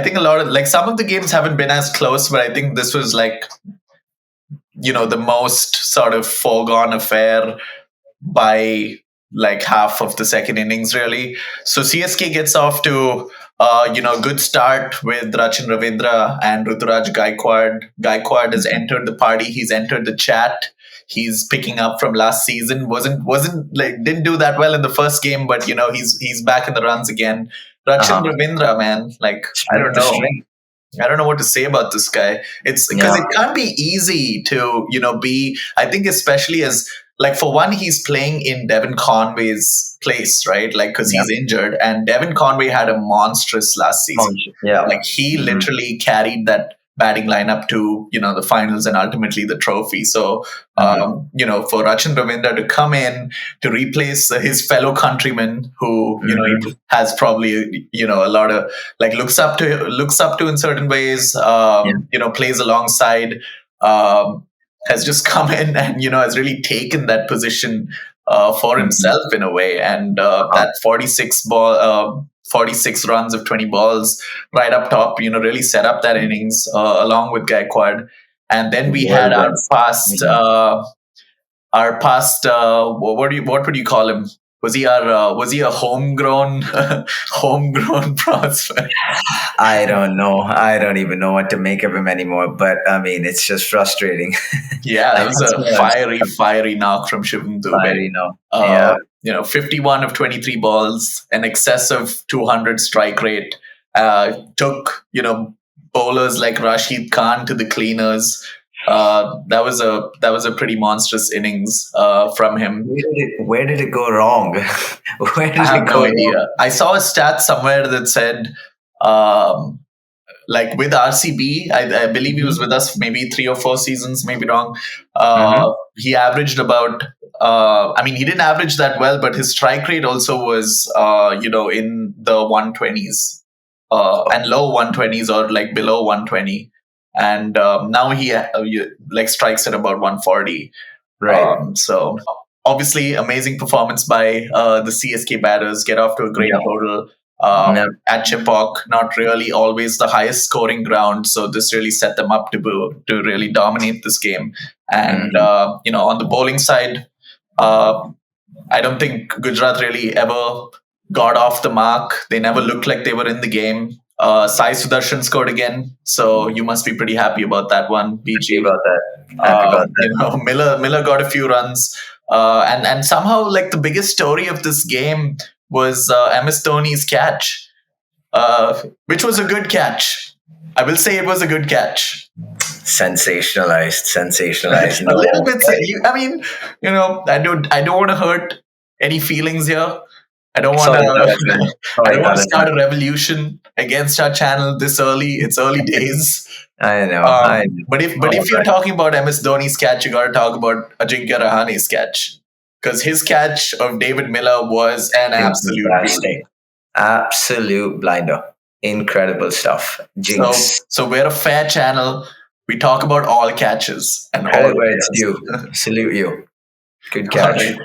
think a lot of some of the games haven't been as close, but I think this was the most sort of foregone affair by half of the second innings, really. So CSK gets off to good start with Rachin Ravindra and Ruturaj Gaikwad. Gaikwad has entered the party. He's entered the chat. He's picking up from last season. Didn't do that well in the first game, but he's back in the runs again. Rachin Ravindra, man, I don't know what to say about this guy. It's because it can't be easy to be. I think especially as for one, he's playing in Devon Conway's place, right? Because he's injured, and Devon Conway had a monstrous last season. He literally carried that batting lineup to the finals and ultimately the trophy. So for Rachin Ravindra to come in to replace his fellow countryman who he has probably a lot of looks up to in certain ways, plays alongside, has just come in and has really taken that position for himself in a way, and that 46 runs of 20 balls right up top, really set up that innings along with Gaikwad. And then we had our past, what would you call him? Was he a homegrown prospect? I don't know. I don't even know what to make of him anymore. But I mean, it's just frustrating. Yeah, that was a fiery knock from Shivam Dubey. 51 of 23 balls, an excess of 200 strike rate. Took bowlers like Rashid Khan to the cleaners. That was a pretty monstrous innings from him. Where did it go wrong? I have no idea. I saw a stat somewhere that said, with RCB, I believe he was with us maybe 3 or 4 seasons, maybe wrong. He averaged about. He didn't average that well, but his strike rate also was, in the 120s, and low 120s or below 120. And now he strikes at about 140. Right. So obviously, amazing performance by the CSK batters. Get off to a great total at Chepauk. Not really always the highest scoring ground, so this really set them up to really dominate this game. And on the bowling side, I don't think Gujarat really ever got off the mark. They never looked like they were in the game. Sai Sudarshan scored again, so you must be pretty happy about that one, BG. Happy about that. Miller got a few runs, and somehow the biggest story of this game was MS Dhoni's catch, which was a good catch. I will say it was a good catch. Sensationalized. A little bit. I don't want to hurt any feelings here. I don't want to start a revolution against our channel this early. It's early days. I know. But if you're talking about MS Dhoni's catch, you got to talk about Ajinkya Rahane's catch, because his catch of David Miller was an absolute blinder. Incredible stuff. Jinx. So we're a fair channel. We talk about all catches and all where it's due. Salute you. Good catch.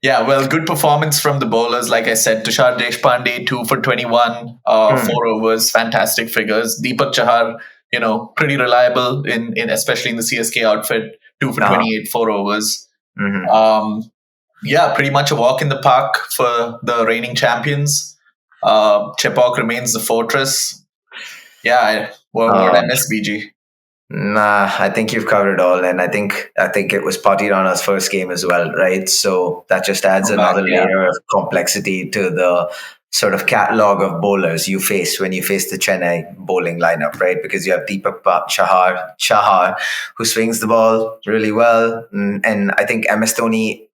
Yeah, well, good performance from the bowlers. Like I said, Tushar Deshpande, 2 for 21, Hmm. 4 overs, fantastic figures. Deepak Chahar, pretty reliable in especially in the CSK outfit, 2 for Uh-huh. 28, 4 overs. Hmm. Um, yeah, pretty much a walk in the park for the reigning champions. Chepauk remains the fortress. Yeah, what Um, MSBG? Nah, I think you've covered it all, and I think it was Patirana's first game as well, right? So that just adds Come back, another yeah. layer of complexity to the sort of catalog of bowlers you face when you face the Chennai bowling lineup, right? Because you have Chahar, who swings the ball really well, and I think MS Dhoni.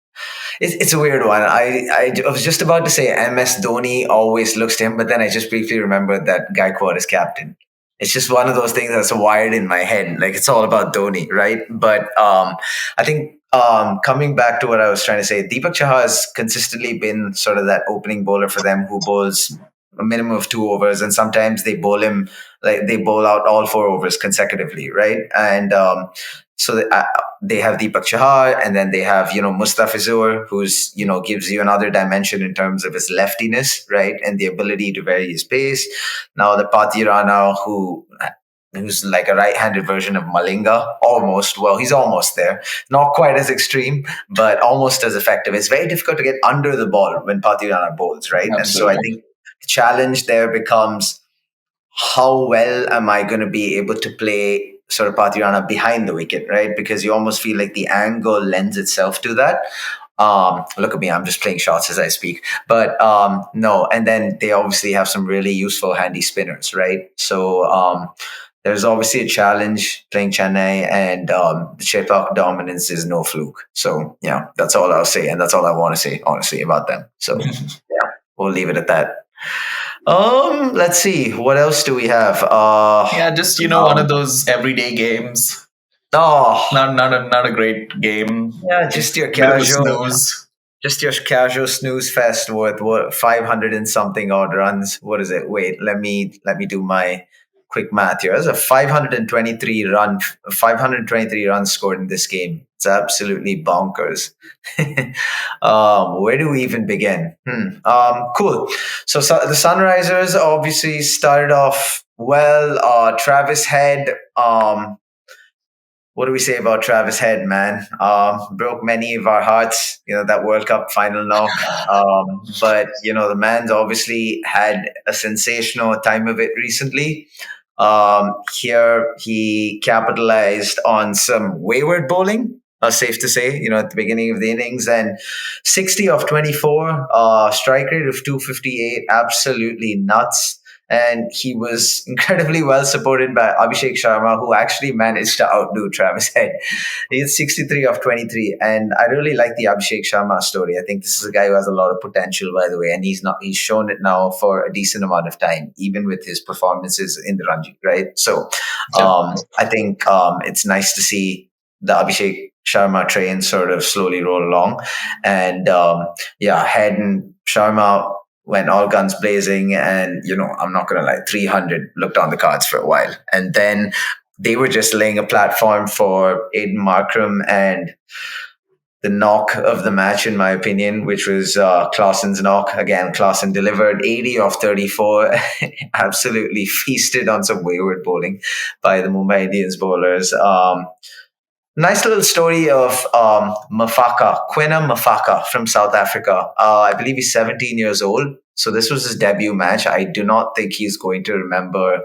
It's a weird one. I was just about to say MS Dhoni always looks to him, but then I just briefly remembered that Gaikwad is captain. It's just one of those things that's wired in my head. Like it's all about Dhoni, right? But I think coming back to what I was trying to say, Deepak Chahar has consistently been sort of that opening bowler for them who bowls a minimum of 2 overs, and sometimes they bowl him like they bowl out all 4 overs consecutively, right? And so they have Deepak Chahar, and then they have Mustafizur, who's gives you another dimension in terms of his leftiness, right, and the ability to vary his pace. Now the Patirana, who's like a right-handed version of Malinga, almost. Well, he's almost there. Not quite as extreme, but almost as effective. It's very difficult to get under the ball when Patirana bowls, right? And so I Absolutely. think the challenge there becomes how well am I going to be able to play sort of Patirana behind the wicket, right? Because you almost feel like the angle lends itself to that. Look at me, I'm just playing shots as I speak. But no, and then they obviously have some really useful handy spinners, right? So there's obviously a challenge playing Chennai, and the Chetak dominance is no fluke. So yeah, that's all I'll say, and that's all I want to say, honestly, about them. So yeah, we'll leave it at that. Let's see. What else do we have? Yeah, just one of Um, those everyday games. oh, Not a great game. yeah, just your Bit of a casual, snooze. just your casual snooze fest with what 500 and something odd runs. What is it? Wait, let me do my quick math here. There's a 523 runs scored in this game. It's absolutely bonkers. Where do we even begin? Cool. So the Sunrisers obviously started off well. Travis Head. What do we say about Travis Head, man? Broke many of our hearts, that World Cup final knock. But, the man's obviously had a sensational time of it recently. Here, he capitalized on some wayward bowling, safe to say, at the beginning of the innings. And 60 of 24, strike rate of 258, absolutely nuts. And he was incredibly well supported by Abhishek Sharma, who actually managed to outdo Travis Head. He's 63 of 23, and I really like the Abhishek Sharma story. I think this is a guy who has a lot of potential, by the way, and he's shown it now for a decent amount of time, even with his performances in the Ranji, right? So Yep. I think it's nice to see the Abhishek Sharma train sort of slowly roll along, and yeah, Head and Sharma went all guns blazing, and I'm not gonna lie, 300 looked on the cards for a while, and then they were just laying a platform for Aiden Markram and the knock of the match, in my opinion, which was Clausen's knock. Again, Clausen delivered 80 off 34, absolutely feasted on some wayward bowling by the Mumbai Indians bowlers. Nice little story of Quina Mafaka from South Africa. I believe he's 17 years old. So this was his debut match. I do not think he's going to remember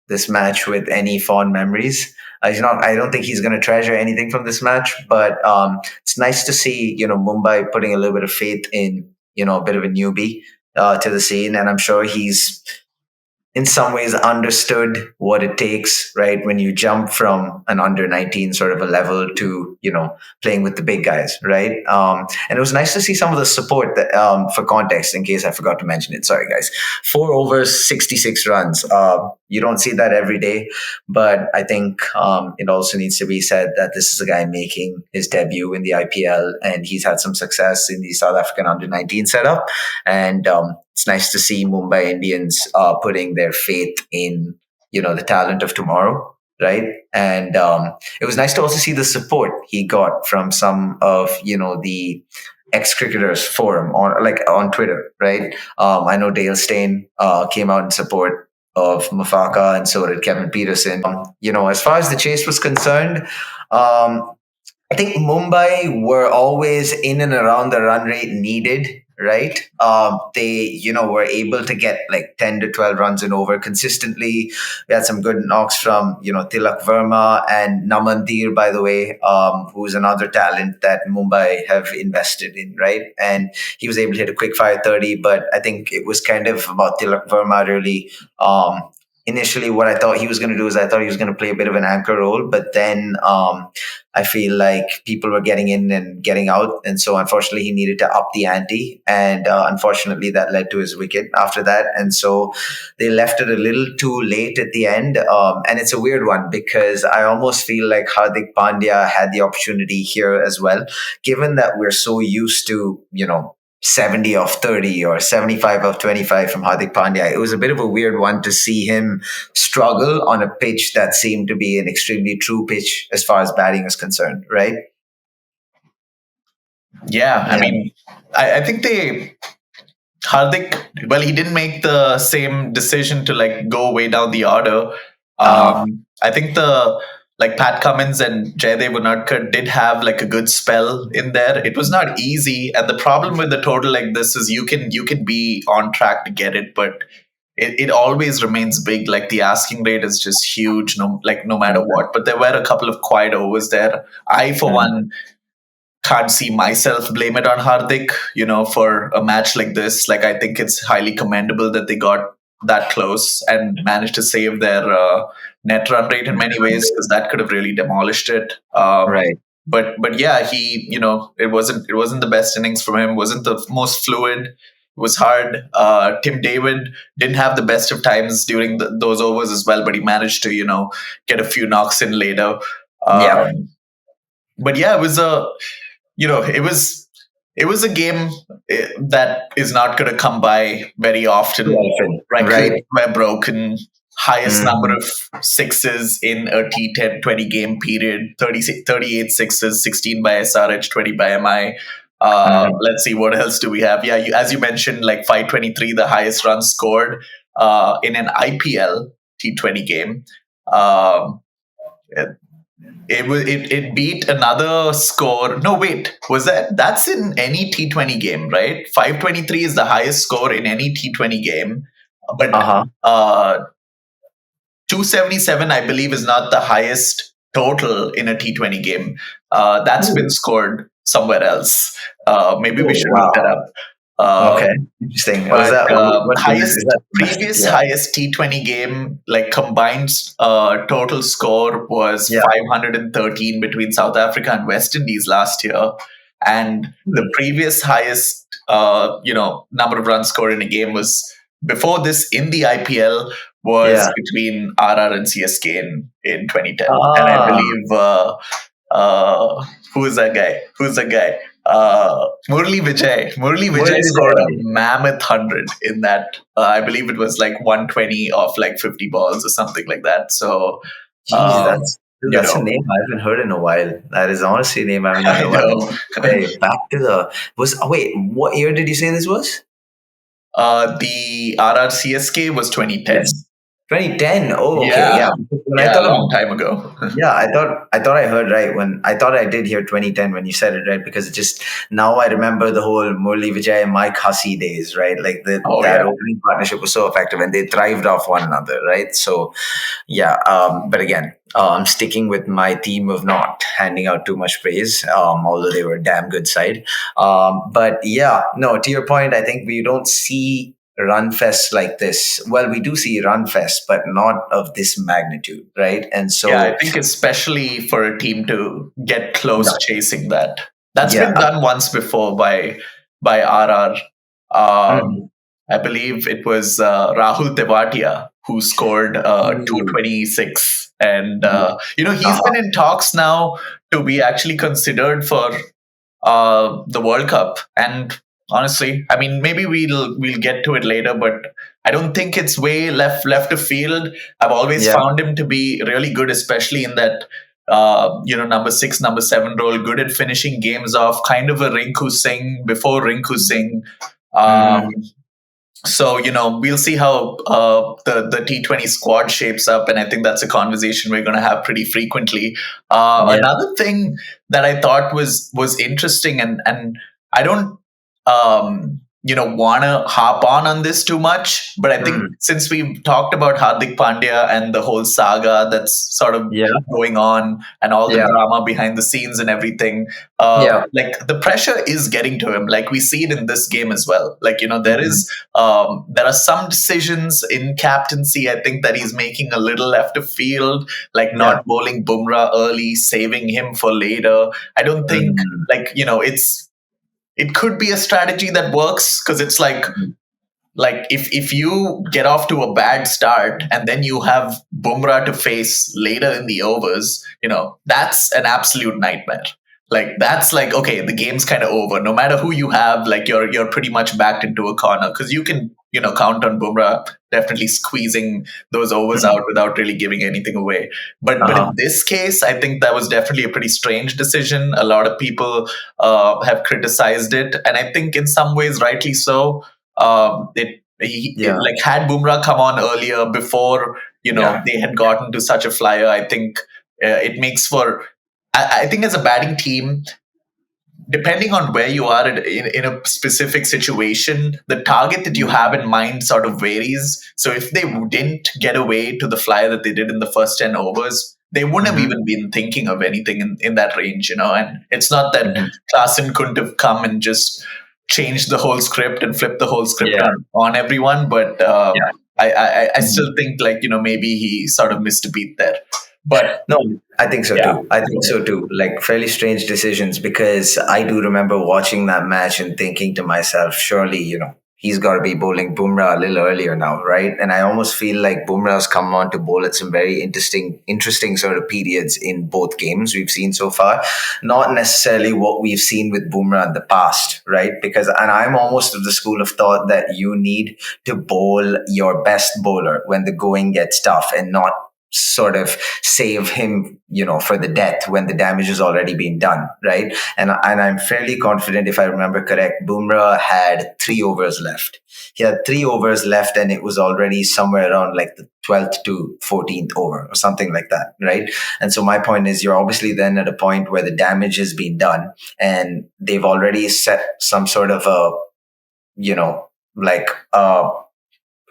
this match with any fond memories. He's not. I don't think he's going to treasure anything from this match. But it's nice to see Mumbai putting a little bit of faith in a bit of a newbie to the scene, and I'm sure he's in some ways understood what it takes, right? When you jump from an under 19 sort of a level to, playing with the big guys, right? And it was nice to see some of the support that, for context, in case I forgot to mention it. Sorry, guys. 4 overs, 66 runs. You don't see that every day, but I think it also needs to be said that this is a guy making his debut in the IPL, and he's had some success in the South African under 19 setup. And it's nice to see Mumbai Indians putting their faith in the talent of tomorrow, right? And it was nice to also see the support he got from some of the ex-cricketers forum on Twitter, right? I know Dale Steyn came out in support of Mafaka, and so did Kevin Peterson. As far as the chase was concerned, I think Mumbai were always in and around the run rate needed, right? They, were able to get like 10 to 12 runs and over consistently. We had some good knocks from, Tilak Verma and Namandir, by the way, who's another talent that Mumbai have invested in, right? And he was able to hit a quick fire 30, but I think it was kind of about Tilak Verma really. Initially, what I thought he was going to do is I thought he was going to play a bit of an anchor role, but then I feel like people were getting in and getting out. And so unfortunately, he needed to up the ante. And unfortunately, that led to his wicket after that. And so they left it a little too late at the end. And it's a weird one because I almost feel like Hardik Pandya had the opportunity here as well, given that we're so used to, 70 of 30 or 75 of 25 from Hardik Pandya. It was a bit of a weird one to see him struggle on a pitch that seemed to be an extremely true pitch as far as batting is concerned, right? Yeah. I mean, I think Hardik, well, he didn't make the same decision to like go way down the order. I think Pat Cummins and Jaydev Unadkat did have like a good spell in there. It was not easy, and the problem with the total like this is you can be on track to get it, but it always remains big. Like the asking rate is just huge, no matter what. But there were a couple of quiet overs there. I, for one, can't see myself blame it on Hardik, for a match like this. Like, I think it's highly commendable that they got that close and managed to save their net run rate in many ways, because that could have really demolished it. Right. But yeah, he, it wasn't the best innings from him. Wasn't the most fluid. It was hard. Tim David didn't have the best of times during those overs as well, but he managed to, get a few knocks in later. But yeah, it was it was a game that is not going to come by very often. Records were broken. Highest number of sixes in a T20 game period. 38 sixes, 16 by SRH, 20 by MI. Let's see, what else do we have? Yeah, as you mentioned, like 523, the highest runs scored in an IPL T20 game. It beat another score. No, wait, that's in any T20 game, right? 523 is the highest score in any T20 game, but 277, I believe, is not the highest total in a T20 game. That's been scored somewhere else. Maybe we should look that up. Okay, interesting. Highest T20 game, like combined total score was 513 between South Africa and West Indies last year, and the previous highest number of runs scored in a game was before this in the IPL was between RR and CSK in 2010, and I believe who's that guy? Murli Vijay scored a mammoth 100 in that. I believe it was like 120 off like 50 balls or something like that. So, that's a name I haven't heard in a while. That is honestly a name I haven't heard in a while. Hey, back to what year did you say this was? The RR CSK was 2010. Yes. 2010. Oh, okay, yeah. I thought a long time ago. Yeah, I thought I heard right when I thought I did hear 2010 when you said it, right? Because it just now I remember the whole Murli Vijay and Mike Hussey days, right? Like that opening partnership was so effective, and they thrived off one another, right? So, yeah. But again, I'm sticking with my theme of not handing out too much praise, although they were a damn good side. But yeah, no. To your point, I think we don't see run fests like this. Well, we do see run fests, but not of this magnitude, right? And so I think especially for a team to get close chasing that. That's been done once before by RR. I believe it was Rahul Tewatia who scored 226. And he's been in talks now to be actually considered for the World Cup. And honestly, I mean, maybe we'll get to it later, but I don't think it's way left of field. I've always found him to be really good, especially in that number 6, number 7 role, good at finishing games off, kind of a Rinku Singh before Rinku Singh. So we'll see how the T20 squad shapes up, and I think that's a conversation we're going to have pretty frequently. Another thing that I thought was interesting, and I don't want to harp on this too much, but I think since we've talked about Hardik Pandya and the whole saga that's sort of going on, and all the drama behind the scenes and everything, like the pressure is getting to him. Like we see it in this game as well. Like there are some decisions in captaincy, I think, that he's making a little left of field, like not bowling Bumrah early, saving him for later. I don't think it could be a strategy that works, because it's like if you get off to a bad start and then you have Bumrah to face later in the overs, that's an absolute nightmare. Like that's like, okay, the game's kind of over. No matter who you have, like you're pretty much backed into a corner, because you can count on Bumrah definitely squeezing those overs out without really giving anything away. But in this case, I think that was definitely a pretty strange decision. A lot of people have criticized it, and I think in some ways rightly so. Like had Bumrah come on earlier before they had gotten to such a flyer, I think it makes for. I think as a batting team, depending on where you are in a specific situation, the target that you have in mind sort of varies. So if they didn't get away to the flyer that they did in the first 10 overs, they wouldn't have even been thinking of anything in that range, And it's not that Klaasen couldn't have come and just changed the whole script and flipped the whole script on everyone, but I still think maybe he sort of missed a beat there. But no, I think so too. I think so too. Like fairly strange decisions, because I do remember watching that match and thinking to myself, surely, he's got to be bowling Bumrah a little earlier now, right? And I almost feel like Bumrah's come on to bowl at some very interesting sort of periods in both games we've seen so far. Not necessarily what we've seen with Bumrah in the past, right? And I'm almost of the school of thought that you need to bowl your best bowler when the going gets tough, and not sort of save him, for the death when the damage has already been done, right? And I'm fairly confident, if I remember correct, Bumrah had 3 overs left. He had 3 overs left, and it was already somewhere around like the 12th to 14th over or something like that, right? And so my point is, you're obviously then at a point where the damage has been done, and they've already set some sort of a,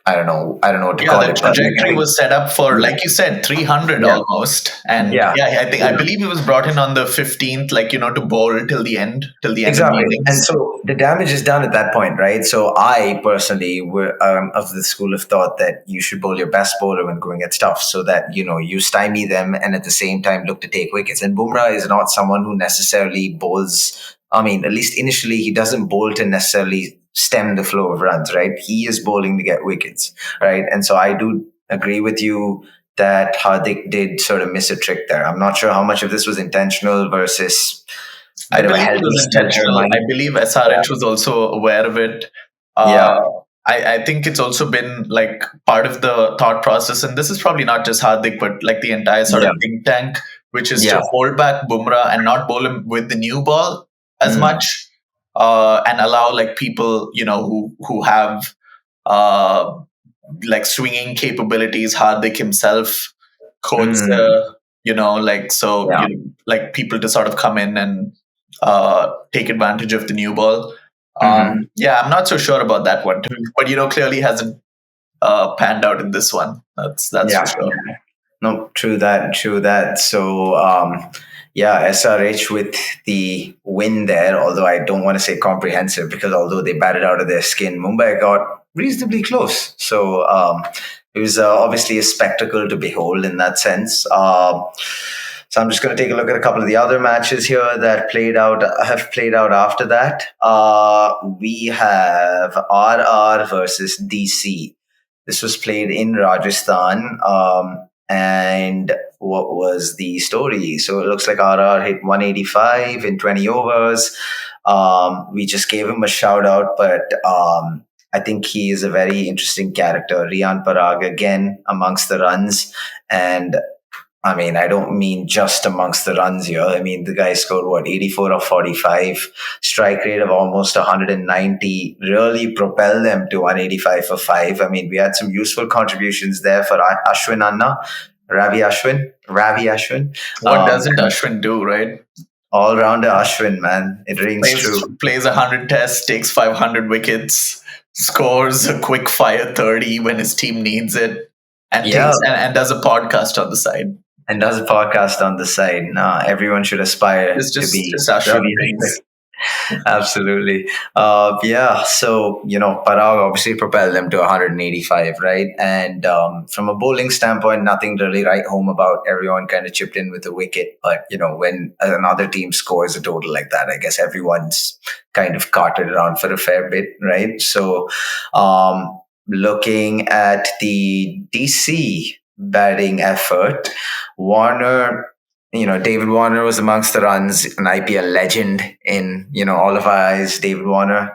I don't know what to call it. The trajectory was set up for, like you said, 300 almost. And I believe he was brought in on the 15th, to bowl till the end exactly. Of the innings. And so the damage is done at that point, right? So I personally were of the school of thought that you should bowl your best bowler when going at stuff, so that you stymie them and at the same time look to take wickets. And Bumrah is not someone who necessarily bowls. I mean, at least initially, he doesn't bowl to necessarily stem the flow of runs, right? He is bowling to get wickets, right? And so I do agree with you that Hardik did sort of miss a trick there. I'm not sure how much of this was intentional versus I believe it was intentional. I believe SRH was also aware of it. I think it's also been like part of the thought process, and this is probably not just Hardik, but like the entire sort of think tank, which is to hold back Bumrah and not bowl him with the new ball as much. And allow like people, who have like swinging capabilities. Hardik himself codes, like people to sort of come in and take advantage of the new ball. I'm not so sure about that one too, but clearly hasn't panned out in this one. That's for sure. No, true that. So, SRH with the win there, although I don't want to say comprehensive, because although they batted out of their skin, Mumbai got reasonably close. So it was obviously a spectacle to behold in that sense. So I'm just going to take a look at a couple of the other matches here that have played out after that. We have RR versus DC. This was played in Rajasthan. And what was the story? So it looks like RR hit 185 in 20 overs. We just gave him a shout out, but I think he is a very interesting character. Riyan Parag again amongst the runs, and I mean, I don't mean just amongst the runs here. I mean, the guy scored what, 84 or 45, strike rate of almost 190, really propelled them to 185 for 5. I mean, we had some useful contributions there for Ashwin Anna, Ravi Ashwin. What doesn't Ashwin do, right? All rounder Ashwin, man. It rings true. Plays 100 tests, takes 500 wickets, scores a quick fire 30 when his team needs it, and and does a podcast on the side. And does a podcast on the side. No, everyone should aspire to be Ashwin. Absolutely. Yeah. So, Parag obviously propelled them to 185, right? And from a bowling standpoint, nothing to really write home about. Everyone kind of chipped in with a wicket. But, when another team scores a total like that, I guess everyone's kind of carted around for a fair bit, right? So, looking at the DC batting effort, Warner, David Warner was amongst the runs, an IPL legend in, all of our eyes. David Warner,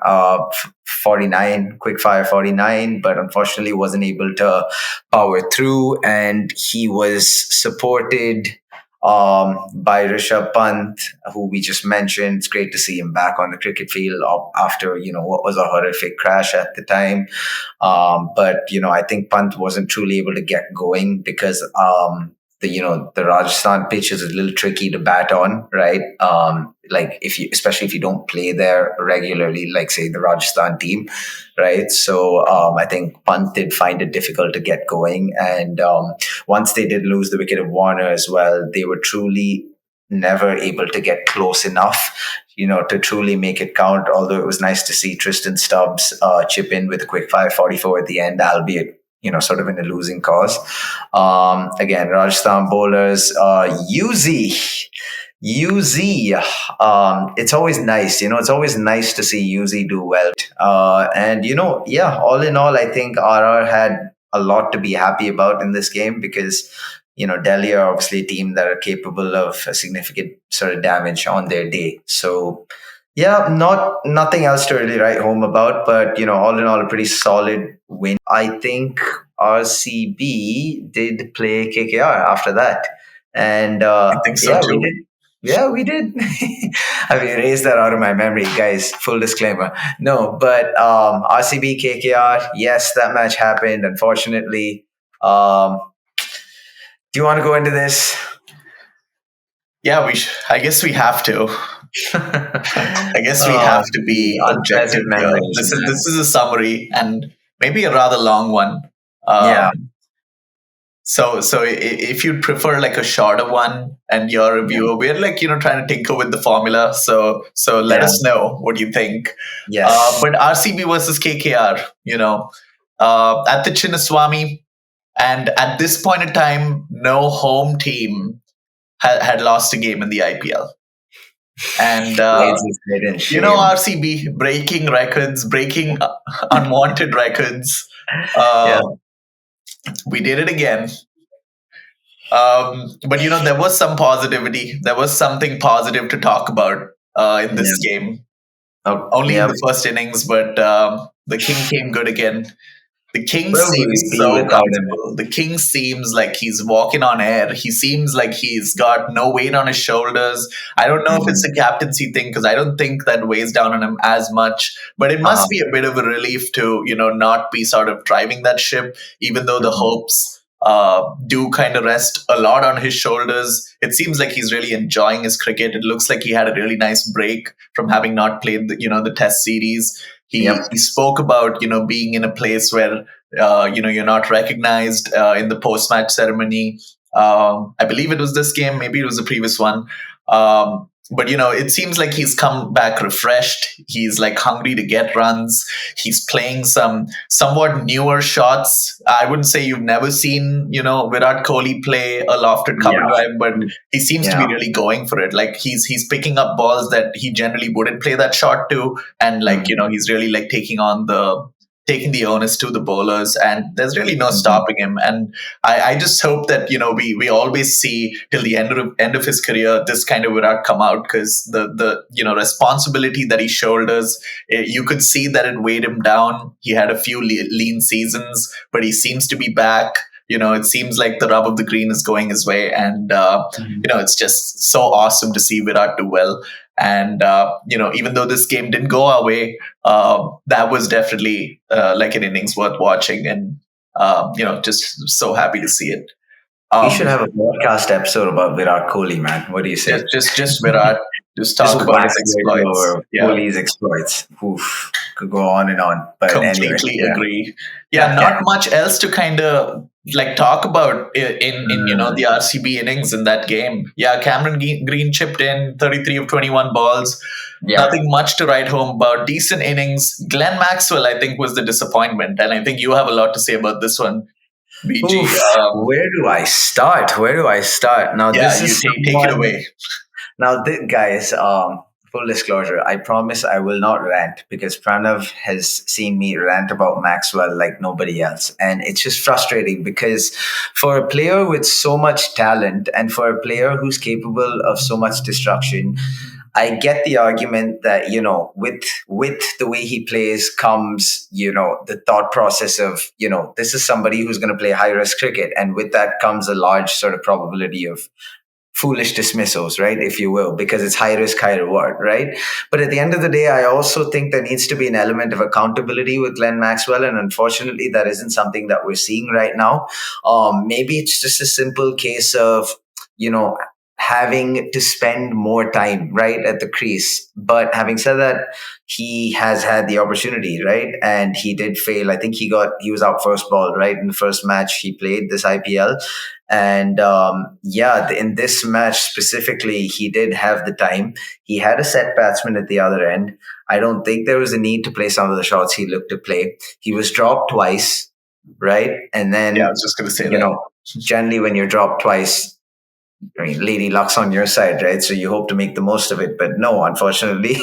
49, quick fire 49, but unfortunately wasn't able to power through. And he was supported by Rishabh Pant, who we just mentioned. It's great to see him back on the cricket field after, what was a horrific crash at the time. But I think Pant wasn't truly able to get going because the Rajasthan pitch is a little tricky to bat on, right? Like especially if you don't play there regularly, like say the Rajasthan team, right? So I think Pant did find it difficult to get going, and once they did lose the wicket of Warner as well, they were truly never able to get close enough, to truly make it count. Although it was nice to see Tristan Stubbs chip in with a quick 544 at the end, albeit sort of in a losing cause. Again, Rajasthan bowlers, UZ. It's always nice, it's always nice to see UZ do well. And all in all, I think RR had a lot to be happy about in this game because Delhi are obviously a team that are capable of a significant sort of damage on their day. So yeah, nothing else to really write home about, but all in all, a pretty solid win. I think RCB did play KKR after that, and I think so too. we did. Yeah, we did. I mean, erase that out of my memory, guys. Full disclaimer. No, but RCB KKR. Yes, that match happened. Unfortunately, do you want to go into this? Yeah, I guess we have to. I guess we have to be objective here. This is a summary and maybe a rather long one. Yeah. So if you'd prefer like a shorter one and you're a reviewer, we're like, trying to tinker with the formula. So let us know what you think. Yes. But RCB versus KKR, at the Chinnaswamy, and at this point in time, no home team had lost a game in the IPL. And RCB breaking records, breaking unwanted records. We did it again. But there was some positivity. There was something positive to talk about in this game. Only in the first innings, but the King came good again. The King seems so comfortable. The King seems like he's walking on air. He seems like he's got no weight on his shoulders. I don't know if it's a captaincy thing because I don't think that weighs down on him as much. But it must be a bit of a relief to, not be sort of driving that ship, even though the hopes do kind of rest a lot on his shoulders. It seems like he's really enjoying his cricket. It looks like he had a really nice break from having not played the Test series. He spoke about being in a place where you're not recognized in the post-match ceremony. I believe it was this game, maybe it was the previous one. But it seems like he's come back refreshed. He's like hungry to get runs. He's playing some somewhat newer shots. I wouldn't say you've never seen Virat Kohli play a lofted cover drive, but he seems to be really going for it. Like he's picking up balls that he generally wouldn't play that shot to, and he's really like taking the onus to the bowlers, and there's really no stopping him. And I just hope that we always see till the end of his career this kind of Virat come out, because the responsibility that he shoulders, you could see that it weighed him down. He had a few lean seasons, but he seems to be back. it seems like the rub of the green is going his way, and it's just so awesome to see Virat do well. And even though this game didn't go our way, that was definitely like an innings worth watching, and just so happy to see it. We should have a podcast episode about Virat Kohli, man. What do you say? Just Virat. Just talk about his exploits. Kohli's exploits. Oof. Could go on and on. But completely anyway, agree. Yeah, not much else to kind of like talk about in the RCB innings in that game. Yeah, Cameron Green chipped in 33 of 21 balls. Yeah. Nothing much to write home about. Decent innings. Glenn Maxwell, I think, was the disappointment, and I think you have a lot to say about this one. BG. Where do I start? Now, this is take it away. Now, guys, full disclosure, I promise I will not rant because Pranav has seen me rant about Maxwell like nobody else. And it's just frustrating because for a player with so much talent and for a player who's capable of so much destruction, I get the argument that, with the way he plays comes, the thought process of, this is somebody who's going to play high risk cricket. And with that comes a large sort of probability of foolish dismissals, right, if you will, because it's high risk, high reward, right? But at the end of the day, I also think there needs to be an element of accountability with Glenn Maxwell, and unfortunately, that isn't something that we're seeing right now. Maybe it's just a simple case of, having to spend more time right at the crease. But having said that, he has had the opportunity, right? And he did fail. I think he was out first ball, right? In the first match he played this IPL. And in this match specifically, he did have the time. He had a set batsman at the other end. I don't think there was a need to play some of the shots he looked to play. He was dropped twice, right? And then, I was just going to say that. Generally when you're dropped twice, lady luck's on your side, right? So you hope to make the most of it. But no, unfortunately,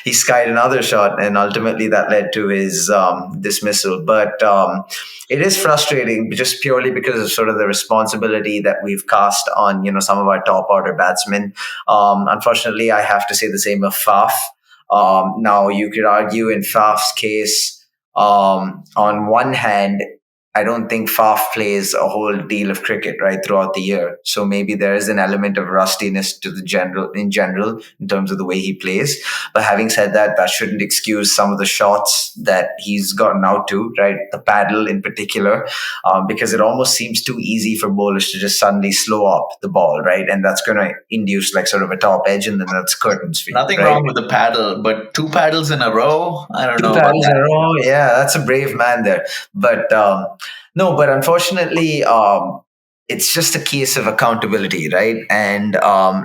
he skied another shot, and ultimately that led to his dismissal. But it is frustrating just purely because of sort of the responsibility that we've cast on, some of our top order batsmen. Unfortunately, I have to say the same of Faf. Now, you could argue in Faf's case, on one hand, I don't think Faf plays a whole deal of cricket right throughout the year. So maybe there is an element of rustiness to in general in terms of the way he plays. But having said that, that shouldn't excuse some of the shots that he's gotten out to, right? The paddle in particular, because it almost seems too easy for bowlers to just suddenly slow up the ball, right? And that's going to induce like sort of a top edge, and then that's curtains for you. Nothing wrong with the paddle, but two paddles in a row, I don't know. Two paddles in a row, yeah, that's a brave man there. But no, but unfortunately, it's just a case of accountability, right? And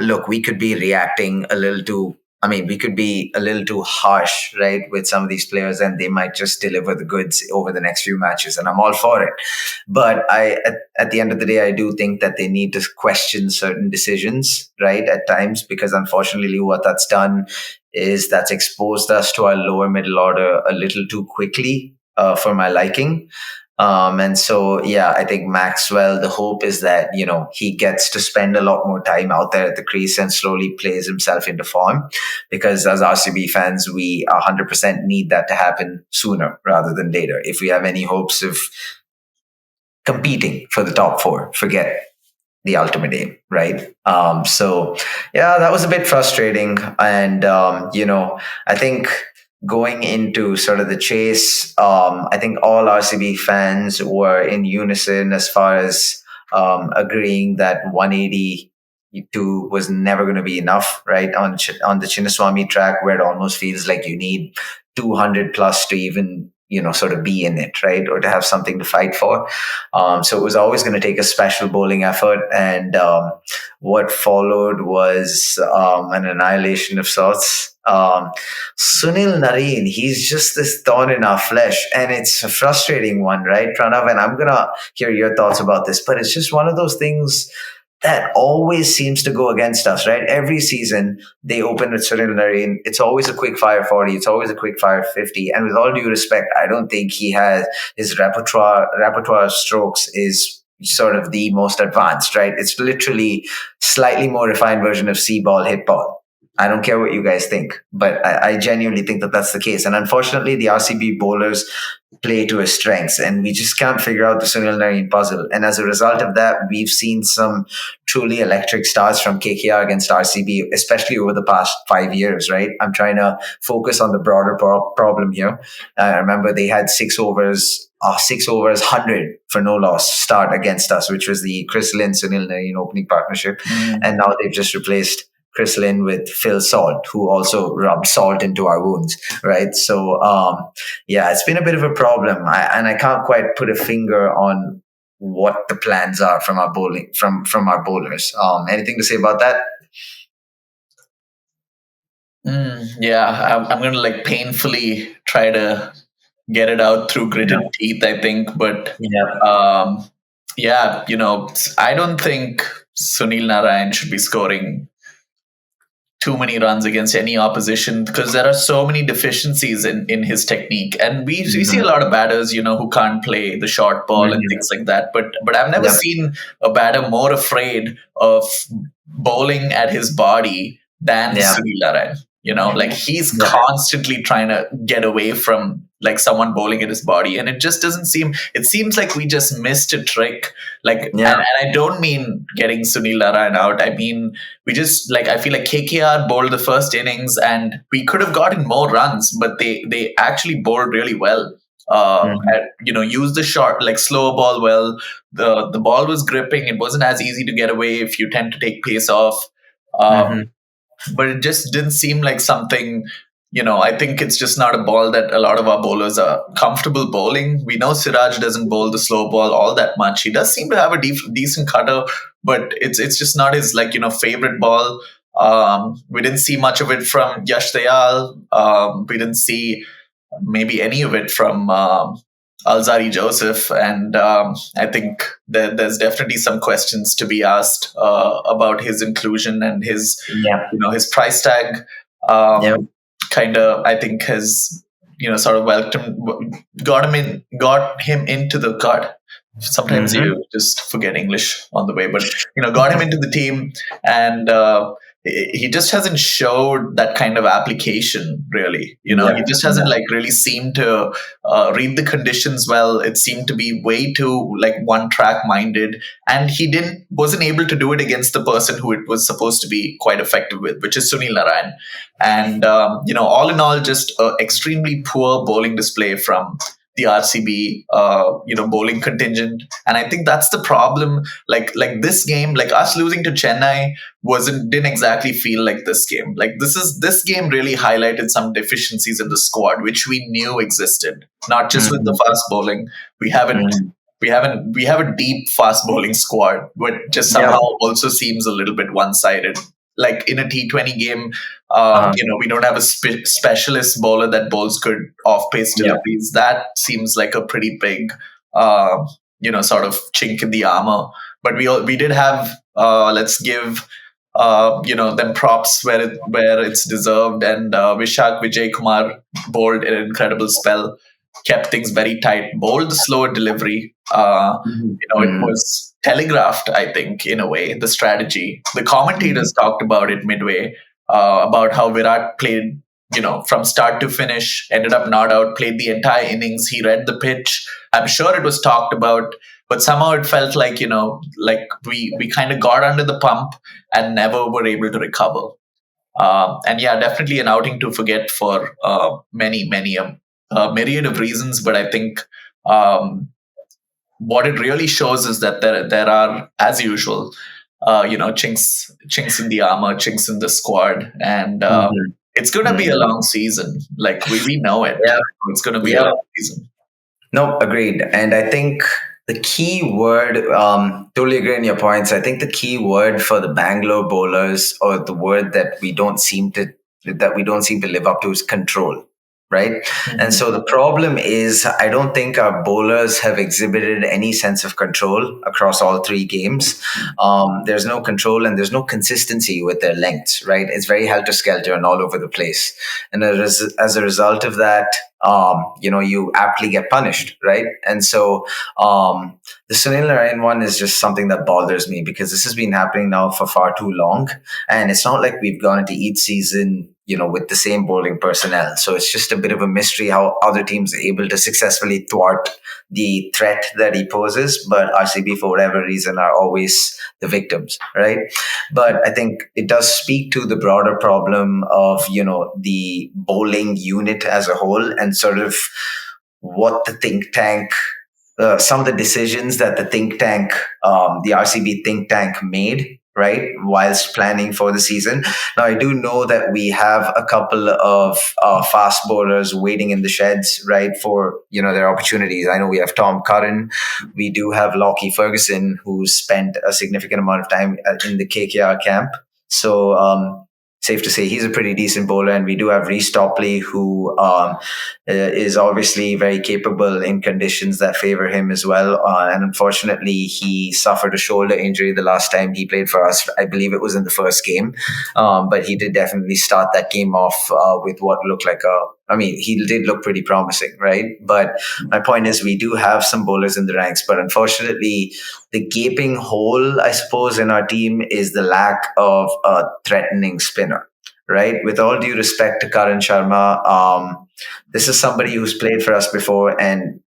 look, we could be reacting we could be a little too harsh, right, with some of these players, and they might just deliver the goods over the next few matches, and I'm all for it. But at the end of the day, I do think that they need to question certain decisions, right, at times, because unfortunately, what that's done is that's exposed us to our lower middle order a little too quickly for my liking. And so, I think Maxwell, the hope is that, he gets to spend a lot more time out there at the crease and slowly plays himself into form, because as RCB fans, we 100% need that to happen sooner rather than later. If we have any hopes of competing for the top four, forget the ultimate aim, right? That was a bit frustrating. And, I think going into sort of the chase, I think all RCB fans were in unison as far as agreeing that 182 was never going to be enough, right? On the Chinnaswamy track, where it almost feels like you need 200 plus to even sort of be in it, right? Or to have something to fight for. So it was always going to take a special bowling effort. And what followed was an annihilation of sorts. Sunil Narine, he's just this thorn in our flesh. And it's a frustrating one, right, Pranav? And I'm going to hear your thoughts about this. But it's just one of those things that always seems to go against us, right? Every season they open with Sunil Narine. It's always a quick fire 40. It's always a quick fire 50. And with all due respect, I don't think he has his repertoire of strokes is sort of the most advanced, right? It's literally slightly more refined version of C ball, hit ball. I don't care what you guys think, but I genuinely think that that's the case. And unfortunately, the RCB bowlers play to his strengths, and we just can't figure out the Sunil Narine puzzle. And as a result of that, we've seen some truly electric starts from KKR against RCB, especially over the past 5 years, right? I'm trying to focus on the broader problem here. I remember they had 6 overs, 100 for no loss start against us, which was the Chris Lynn Sunil Narine opening partnership. And now they've just replaced Chris Lynn with Phil Salt, who also rubbed salt into our wounds, right? So, yeah, it's been a bit of a problem, and I can't quite put a finger on what the plans are from our bowling from our bowlers. Anything to say about that? Yeah, I'm going to like painfully try to get it out through gritted teeth, I think. But yeah, I don't think Sunil Narayan should be scoring too many runs against any opposition because there are so many deficiencies in his technique. And we see a lot of batters, who can't play the short ball and things like that. But I've never seen a batter more afraid of bowling at his body than Sunil Narayan. Like he's constantly trying to get away from like someone bowling at his body, and it just doesn't seem. It seems like we just missed a trick. Like, and I don't mean getting Sunil Narayan out. I mean we just like I feel like KKR bowled the first innings, and we could have gotten more runs, but they actually bowled really well. Use the short like slow ball well. The ball was gripping. It wasn't as easy to get away if you tend to take pace off. But it just didn't seem like something, I think it's just not a ball that a lot of our bowlers are comfortable bowling. We know Siraj doesn't bowl the slow ball all that much. He does seem to have a decent cutter, but it's just not his favorite ball. We didn't see much of it from Yash Dayal. We didn't see maybe any of it from Alzari Joseph, and I think there's definitely some questions to be asked about his inclusion and his, his price tag. Kind of, I think, has sort of got him into the card. Sometimes you just forget English on the way, but got him into the team, and he just hasn't showed that kind of application really. He just hasn't like really seemed to read the conditions well. It seemed to be way too like one track minded, and he wasn't able to do it against the person who it was supposed to be quite effective with, which is Sunil Narayan. And all in all, just extremely poor bowling display from the RCB, bowling contingent. And I think that's the problem. Like this game, like us losing to Chennai didn't exactly feel like this game. Like this game really highlighted some deficiencies in the squad, which we knew existed, not just with the fast bowling. We have a deep fast bowling squad, but just somehow also seems a little bit one-sided. Like in a T20 game, we don't have a specialist bowler that bowls good off-pace deliveries. That seems like a pretty big, sort of chink in the armor. But we did have, let's give, them props where it's deserved. And Vishak Vijay Kumar bowled an incredible spell, kept things very tight, bowled the slower delivery. It was telegraphed, I think, in a way, the strategy. The commentators talked about it midway, about how Virat played, from start to finish, ended up not out, played the entire innings. He read the pitch. I'm sure it was talked about, but somehow it felt like, like we kind of got under the pump and never were able to recover. And yeah, definitely an outing to forget for many, a myriad of reasons. But I think what it really shows is that there are, as usual, chinks in the armor, chinks in the squad, and it's going to be a long season. Like we know it. It's going to be a long season. No, agreed. And I think the key word, totally agree on your points. I think the key word for the Bangalore bowlers, or the word that we don't seem to live up to, is control. right? And so the problem is, I don't think our bowlers have exhibited any sense of control across all three games. There's no control and there's no consistency with their lengths, right? It's very helter skelter and all over the place. And as a result of that, you aptly get punished, right? And so the Sunil Narayan one is just something that bothers me because this has been happening now for far too long. And it's not like we've gone into each season with the same bowling personnel. So it's just a bit of a mystery how other teams are able to successfully thwart the threat that he poses. But RCB, for whatever reason, are always the victims, right? But I think it does speak to the broader problem of, the bowling unit as a whole and sort of what the think tank some of the decisions that the RCB think tank made, right, whilst planning for the season. Now, I do know that we have a couple of fast bowlers waiting in the sheds, right, for their opportunities. I know we have Tom Curran, we do have Lockie Ferguson, who spent a significant amount of time in the KKR camp. So safe to say he's a pretty decent bowler. And we do have Reece Topley, who is obviously very capable in conditions that favor him as well. And unfortunately, he suffered a shoulder injury the last time he played for us. I believe it was in the first game. But he did definitely start that game off with what looked like he did look pretty promising, right? But my point is, we do have some bowlers in the ranks, but unfortunately, the gaping hole, I suppose, in our team is the lack of a threatening spinner, right? With all due respect to Karan Sharma, this is somebody who's played for us before, and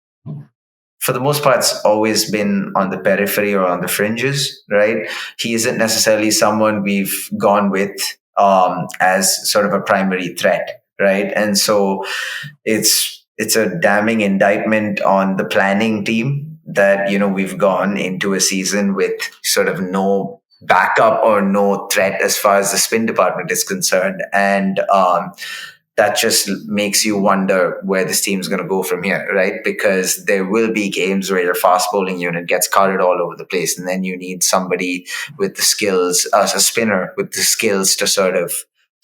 for the most part, it's always been on the periphery or on the fringes, right? He isn't necessarily someone we've gone with as sort of a primary threat, right? And so it's a damning indictment on the planning team that we've gone into a season with sort of no backup or no threat as far as the spin department is concerned. And that just makes you wonder where this team's going to go from here, right? Because there will be games where your fast bowling unit gets carted all over the place, and then you need somebody with the skills, a spinner with the skills to sort of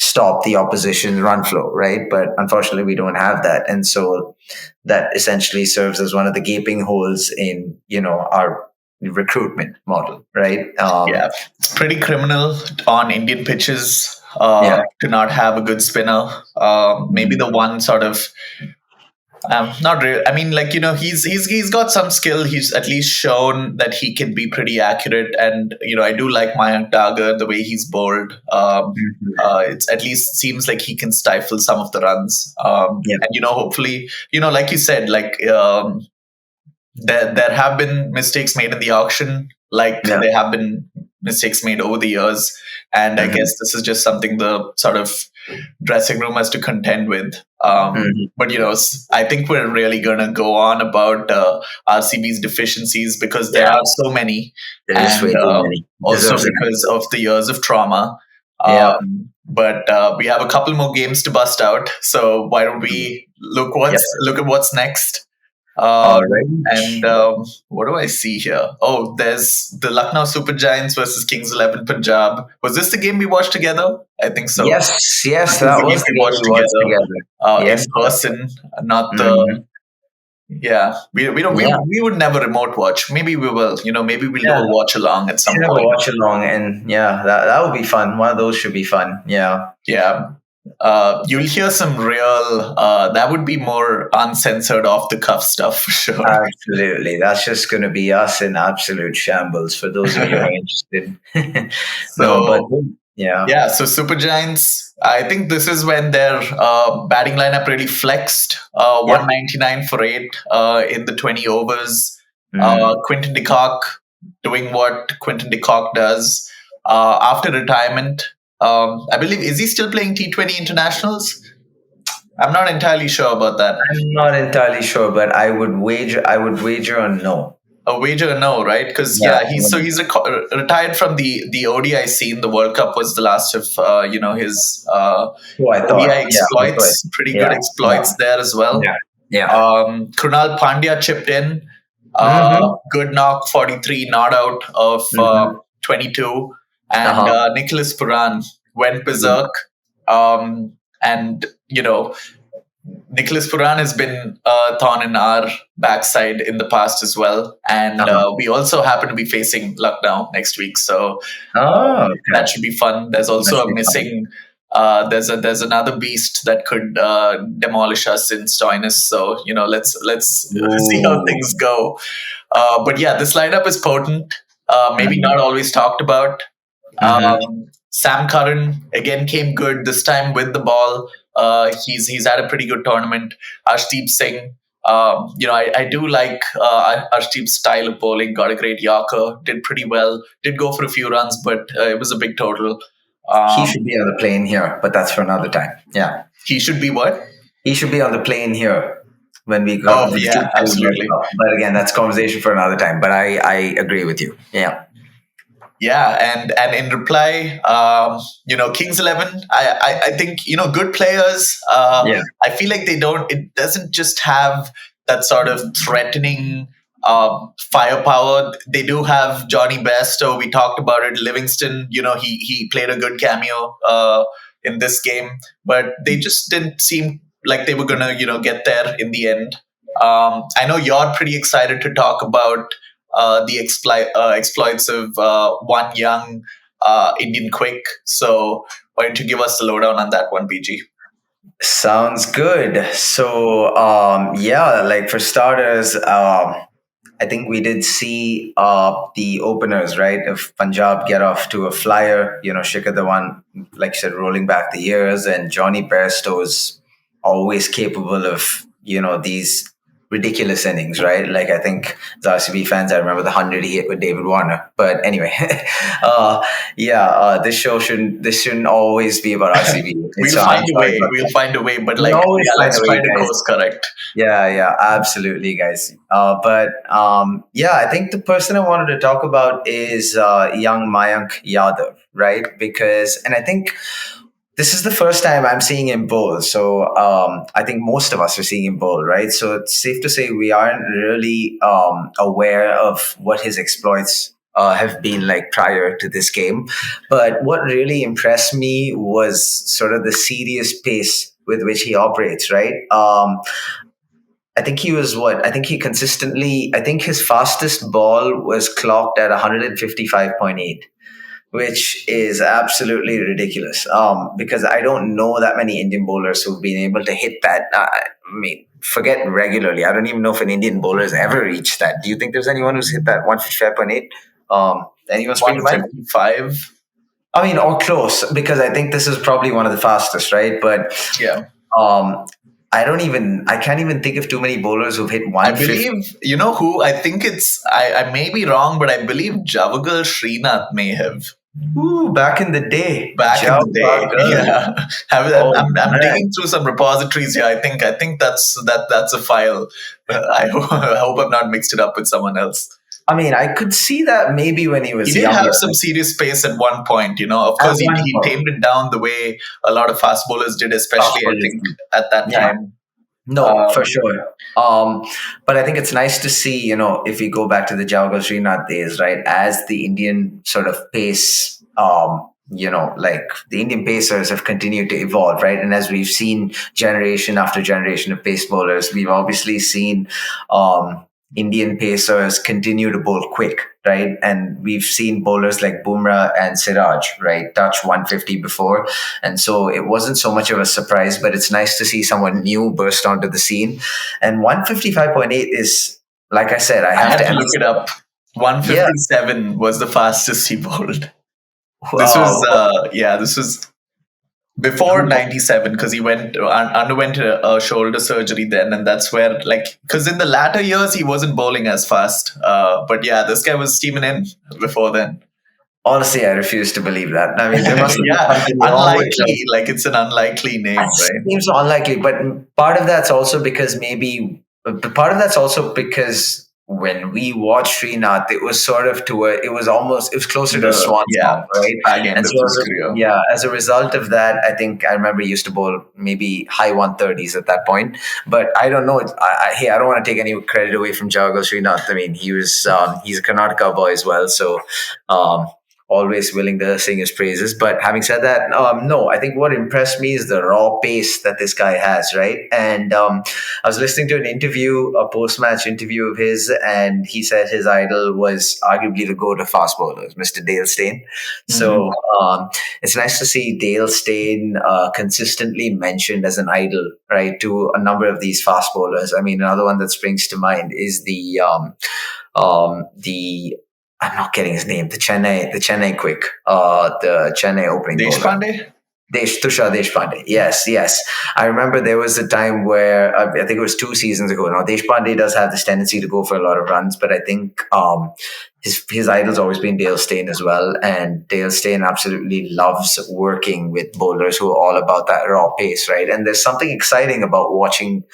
stop the opposition run flow, right? But unfortunately, we don't have that. And so that essentially serves as one of the gaping holes in, our recruitment model, right? Yeah, it's pretty criminal on Indian pitches to not have a good spinner. Maybe the one sort of not really. I mean, he's got some skill. He's at least shown that he can be pretty accurate, and I do like Mayank Yadav the way he's bowled. It's at least seems like he can stifle some of the runs. And hopefully, like you said, there have been mistakes made in the auction, there have been mistakes made over the years, and I guess this is just something the sort of dressing room has to contend with. But I think we're really gonna go on about RCB's deficiencies because there are so many, and also because of the years of trauma. But we have a couple more games to bust out, so why don't we look at what's next? And what do I see here? Oh, there's the Lucknow Super Giants versus Kings 11 Punjab. Was this the game we watched together? I think so. Yes, that was the game we watched together. In person, not the. Yeah, we would never remote watch. Maybe we will. Maybe we'll do a watch along at some point. Watch along, and that would be fun. One of those should be fun. Yeah. You'll hear some real that would be more uncensored off the cuff stuff for sure. Absolutely, that's just going to be us in absolute shambles for those of you who are interested. So Super Giants, I think this is when their batting lineup really flexed. 199 for 8 in the 20 overs. Quinton de Kock doing what Quinton de Kock does after retirement. I believe, is he still playing T20 internationals? I'm not entirely sure about that. I'm not entirely sure, but I would wager on no. A wager no, right? Because he's retired from the ODI scene. The World Cup was the last of his ODI exploits. Pretty good exploits there as well. Krunal Pandya chipped in. Good knock, 43, not out of 22. And Nicholas Puran went berserk. And, Nicholas Puran has been a thorn in our backside in the past as well, and we also happen to be facing Lucknow next week, so Okay. that should be fun. There's also a missing. There's another beast that could demolish us in Stoinis. So let's see how things go. But yeah, this lineup is potent. Maybe not always talked about. Sam Curran again came good this time with the ball. He's had a pretty good tournament. Arshdeep Singh, I do like Arshdeep's style of bowling. Got a great Yorker, did pretty well. Did go for a few runs, but it was a big total. He should be on the plane here, but that's for another time. Yeah, he should be what? He should be on the plane here when we go. Oh yeah, absolutely. But again, that's conversation for another time. But I agree with you. Yeah. Yeah, and in reply, Kings 11. I think good players. I feel like they don't. It doesn't just have that sort of threatening firepower. They do have Johnny Bairstow. We talked about it. Livingston. He played a good cameo in this game, but they just didn't seem like they were gonna get there in the end. I know you're pretty excited to talk about the exploits of one young Indian quick. So why don't you give us the lowdown on that one, BG? Sounds good. So like for starters, I think we did see the openers, right, of Punjab get off to a flyer. Shikhar Dhawan, like you said, rolling back the years, and Johnny Bairstow is always capable of these ridiculous innings, right? Like I think as RCB fans, I remember the 100 he hit with David Warner. But anyway, this shouldn't always be about RCB. We'll find a way, but let's try to course correct. Yeah, absolutely, guys. I think the person I wanted to talk about is young Mayank Yadav, right? And I think this is the first time I'm seeing him bowl. So I think most of us are seeing him bowl, right? So it's safe to say we aren't really aware of what his exploits have been like prior to this game. But what really impressed me was sort of the serious pace with which he operates, right? I think he was I think his fastest ball was clocked at 155.8, which is absolutely ridiculous. Because I don't know that many Indian bowlers who've been able to hit that. Forget regularly. I don't even know if an Indian bowler has ever reached that. Do you think there's anyone who's hit that 155.8? Anyone spring to mind? 155? Or close, because I think this is probably one of the fastest, right? But yeah. I can't even think of too many bowlers who've hit 150. I believe, who? I think I may be wrong, but I believe Javagal Srinath may have. Ooh, back in the day. Yeah. I'm digging through some repositories here. I think that's a file. I hope I've not mixed it up with someone else. I could see that maybe when he was He did younger. have some serious pace at one point, Of course, he tamed it down the way a lot of fast bowlers did, especially, I think, at that time. No, for sure. But I think it's nice to see, if we go back to the Javagal Srinath days, right, as the Indian sort of pace, like the Indian pacers have continued to evolve, right? And as we've seen generation after generation of pace bowlers, we've obviously seen Indian pacers continue to bowl quick, right? And we've seen bowlers like Bumrah and Siraj, right, touch 150 before. And so it wasn't so much of a surprise, but it's nice to see someone new burst onto the scene. And 155.8 is, like I said, I have to look it up. 157 was the fastest he bowled. Wow. This was before 97, because he underwent a shoulder surgery then, and that's where, because in the latter years he wasn't bowling as fast. But yeah, this guy was steaming in before then. Honestly, I refuse to believe that. There must be unlikely. It's an unlikely name, right? It seems unlikely, but part of that's also because when we watched Srinath, it was sort of it was closer to a swan song, right? And so as a result of that, I think I remember he used to bowl maybe high 130s at that point. But I don't know. I don't want to take any credit away from Javagal Srinath. He's a Karnataka boy as well, so always willing to sing his praises. But having said that, no, I think what impressed me is the raw pace that this guy has, right? And I was listening to an interview, a post-match interview of his, and he said his idol was arguably the go-to fast bowlers, Mr. Dale Steyn. So it's nice to see Dale Steyn consistently mentioned as an idol, right, to a number of these fast bowlers. I mean, another one that springs to mind is the I'm not getting his name. The Chennai quick, the Chennai opening Deshpande. Tushar Deshpande. Yes. I remember there was a time where I think it was 2 seasons ago. Now Deshpande does have this tendency to go for a lot of runs, but I think his idol's always been Dale Steyn as well, and Dale Steyn absolutely loves working with bowlers who are all about that raw pace, right? And there's something exciting about watching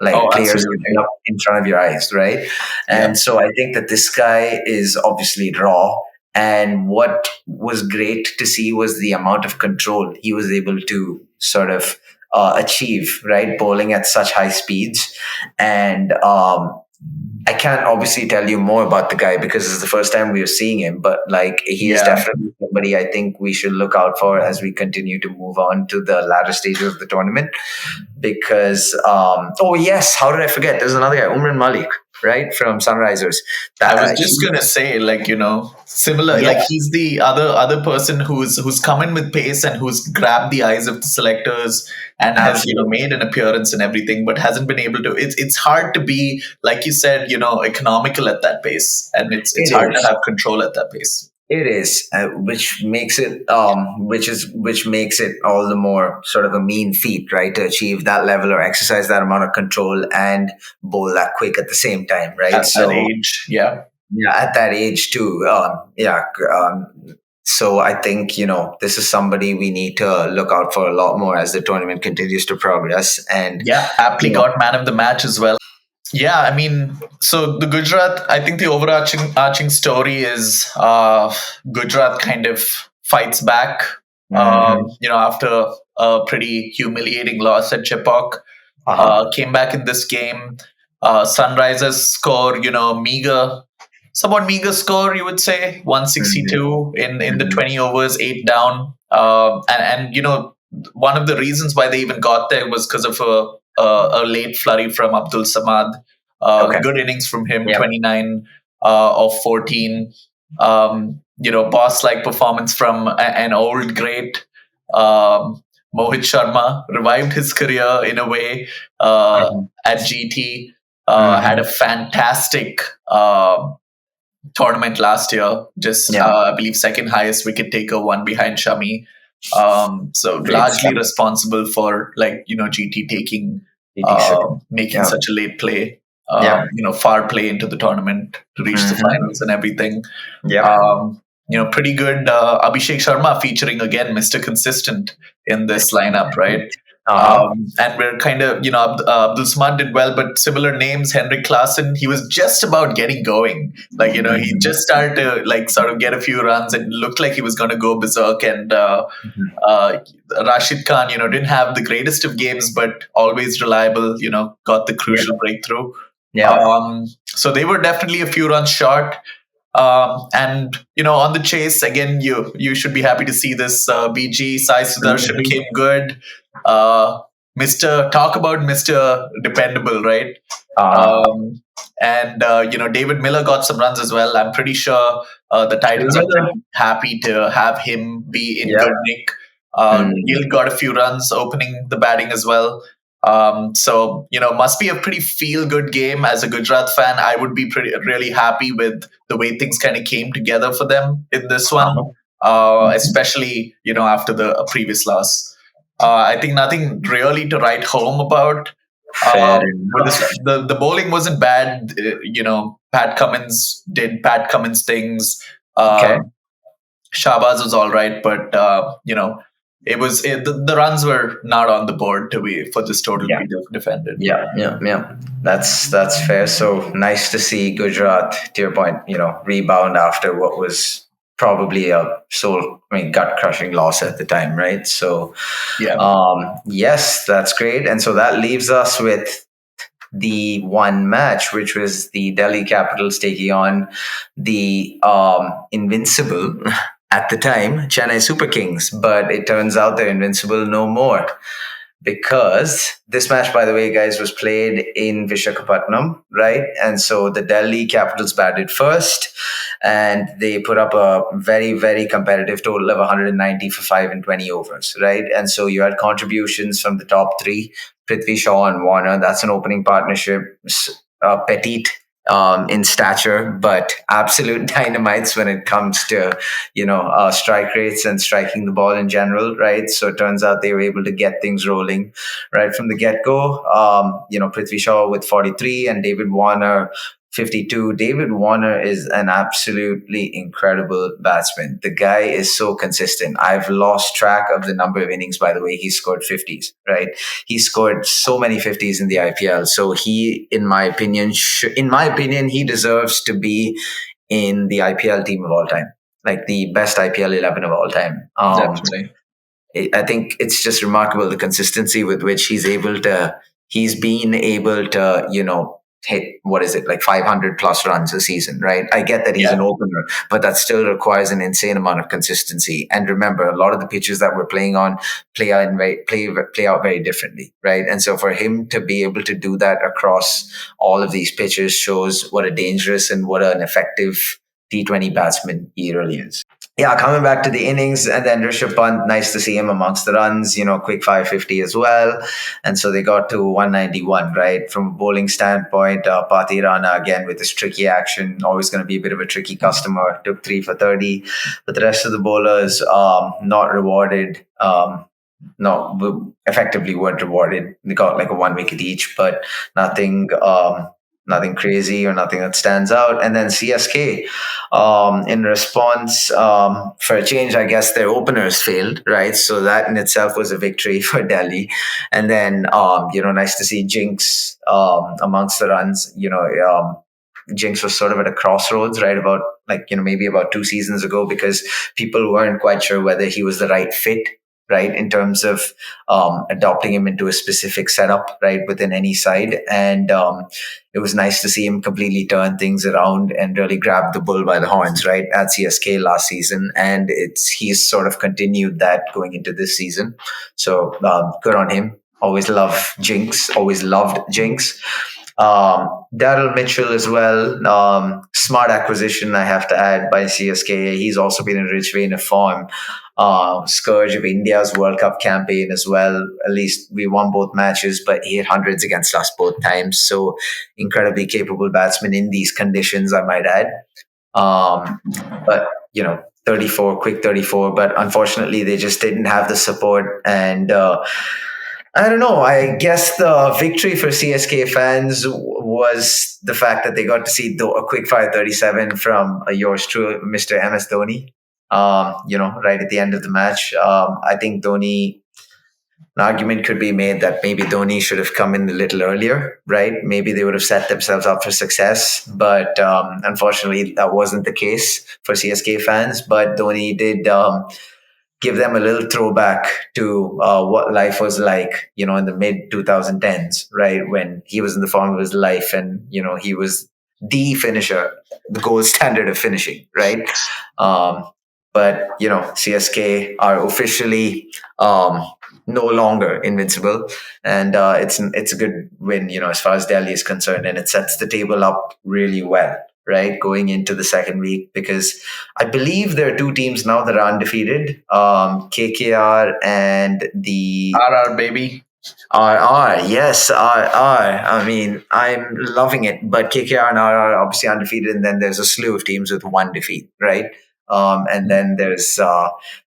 players up in front of your eyes, right? And so I think that this guy is obviously raw. And what was great to see was the amount of control he was able to sort of achieve, right? Bowling at such high speeds. And I can't obviously tell you more about the guy because it's the first time we are seeing him, but he is definitely somebody I think we should look out for as we continue to move on to the latter stages of the tournament. Because, oh yes, how did I forget? There's another guy, Umran Malik, right, from Sunrisers. I was just gonna say, similar. He's the other person who's come in with pace and who's grabbed the eyes of the selectors and has made an appearance and everything, but hasn't been able to. It's hard to be, like you said, economical at that pace, and it's hard to have control at that pace. It is, which makes it which makes it all the more sort of a mean feat, right? To achieve that level or exercise that amount of control and bowl that quick at the same time, right? At that age, at that age too, so I think this is somebody we need to look out for a lot more as the tournament continues to progress. And aptly got man of the match as well. Yeah, I mean, so the Gujarat, I think the overarching story is Gujarat kind of fights back, after a pretty humiliating loss at Chepauk. Came back in this game. Sunrisers score, somewhat meager score, you would say, 162 in the 20 overs, 8 down. And one of the reasons why they even got there was because of a late flurry from Abdul Samad. Good innings from him, 29 of 14. Boss-like performance from an old great. Mohit Sharma revived his career in a way at GT. Had a fantastic tournament last year. I believe second highest wicket taker, one behind Shami. So largely responsible for GT taking making such a late play, far play into the tournament to reach the finals and everything. Pretty good. Abhishek Sharma featuring again, Mr. Consistent in this lineup, right? And we're kind of, Abdul Samad did well, but similar names, Henrik Klaasen, he was just about getting going. He just started to sort of get a few runs and looked like he was going to go berserk. And Rashid Khan, didn't have the greatest of games, but always reliable, got the crucial breakthrough. So they were definitely a few runs short. And on the chase again, you should be happy to see this. BG Sai Sudarshan came good. Talk about Mr. Dependable, right? And David Miller got some runs as well. I'm pretty sure the Titans are happy to have him be in good nick. Gill got a few runs opening the batting as well. So must be a pretty feel-good game. As a Gujarat fan, I would be really happy with the way things kind of came together for them in this one, especially after the previous loss. I think nothing really to write home about. The bowling wasn't bad. Pat Cummins did Pat Cummins things. Shahbaz was all right, but the runs were not on the board for this total to be defended. That's fair. So nice to see Gujarat, to your point, rebound after what was probably a gut crushing loss at the time, right? So yes, that's great. And so that leaves us with the one match, which was the Delhi Capitals taking on the invincible at the time, Chennai Super Kings. But it turns out they're invincible no more. Because this match, by the way, guys, was played in Vishakhapatnam, right? And so the Delhi Capitals batted first, and they put up a very, very competitive total of 190 for 5 and 20 overs, right? And so you had contributions from the top three, Prithvi Shaw and Warner. That's an opening partnership. Petit in stature, but absolute dynamites when it comes to strike rates and striking the ball in general, right? So it turns out they were able to get things rolling right from the get go. Prithvi Shaw with 43 and David Warner 52. David Warner is an absolutely incredible batsman. The guy is so consistent. I've lost track of the number of innings, by the way, he scored 50s, right? He scored so many 50s in the IPL. So he, in my opinion, he deserves to be in the IPL team of all time, like the best IPL 11 of all time. Definitely. I think it's just remarkable the consistency with which he's been able to, hit, what is it, like 500 plus runs a season, right? I get that he's an opener, but that still requires an insane amount of consistency. And remember, a lot of the pitches that we're playing on play out very differently, right? And so for him to be able to do that across all of these pitches shows what a dangerous and what an effective T20 batsman he really is. Yeah, coming back to the innings, and then Rishabh Pant, nice to see him amongst the runs, quick 550 as well. And so they got to 191, right? From a bowling standpoint, Pati Rana, again, with this tricky action, always going to be a bit of a tricky customer, took 3 for 30. But the rest of the bowlers, not rewarded. Effectively weren't rewarded. They got like a 1 wicket each, but nothing crazy or nothing that stands out. And then CSK, in response, for a change, I guess their openers failed, right? So that in itself was a victory for Delhi. And then, nice to see Jinx amongst the runs. Jinx was sort of at a crossroads, right? About maybe about 2 seasons ago, because people weren't quite sure whether he was the right fit, right, in terms of adopting him into a specific setup, right, within any side. And it was nice to see him completely turn things around and really grab the bull by the horns, right, at CSK last season. And he's sort of continued that going into this season. So good on him. Always loved Jinx. Daryl Mitchell as well. Smart acquisition, I have to add, by CSK. He's also been in a rich vein of form. Scourge of India's World Cup campaign as well. At least we won both matches, but he hit hundreds against us both times. So incredibly capable batsman in these conditions, I might add. But 34, quick 34. But unfortunately, they just didn't have the support. And I don't know. I guess the victory for CSK fans was the fact that they got to see a quick fire 37 from yours truly, Mr. MS Dhoni. Right at the end of the match. I think Dhoni, an argument could be made that maybe Dhoni should have come in a little earlier, right? Maybe they would have set themselves up for success. But unfortunately, that wasn't the case for CSK fans. But Dhoni did give them a little throwback to what life was like, in the mid 2010s, right? When he was in the form of his life and, he was the finisher, the gold standard of finishing, right? But CSK are officially no longer invincible, and it's a good win, as far as Delhi is concerned, and it sets the table up really well, right, going into the second week, because I believe there are 2 teams now that are undefeated, KKR and the RR baby. Yes, RR. I mean, I'm loving it, but KKR and RR are obviously undefeated, and then there's a slew of teams with 1 defeat, right? And then there's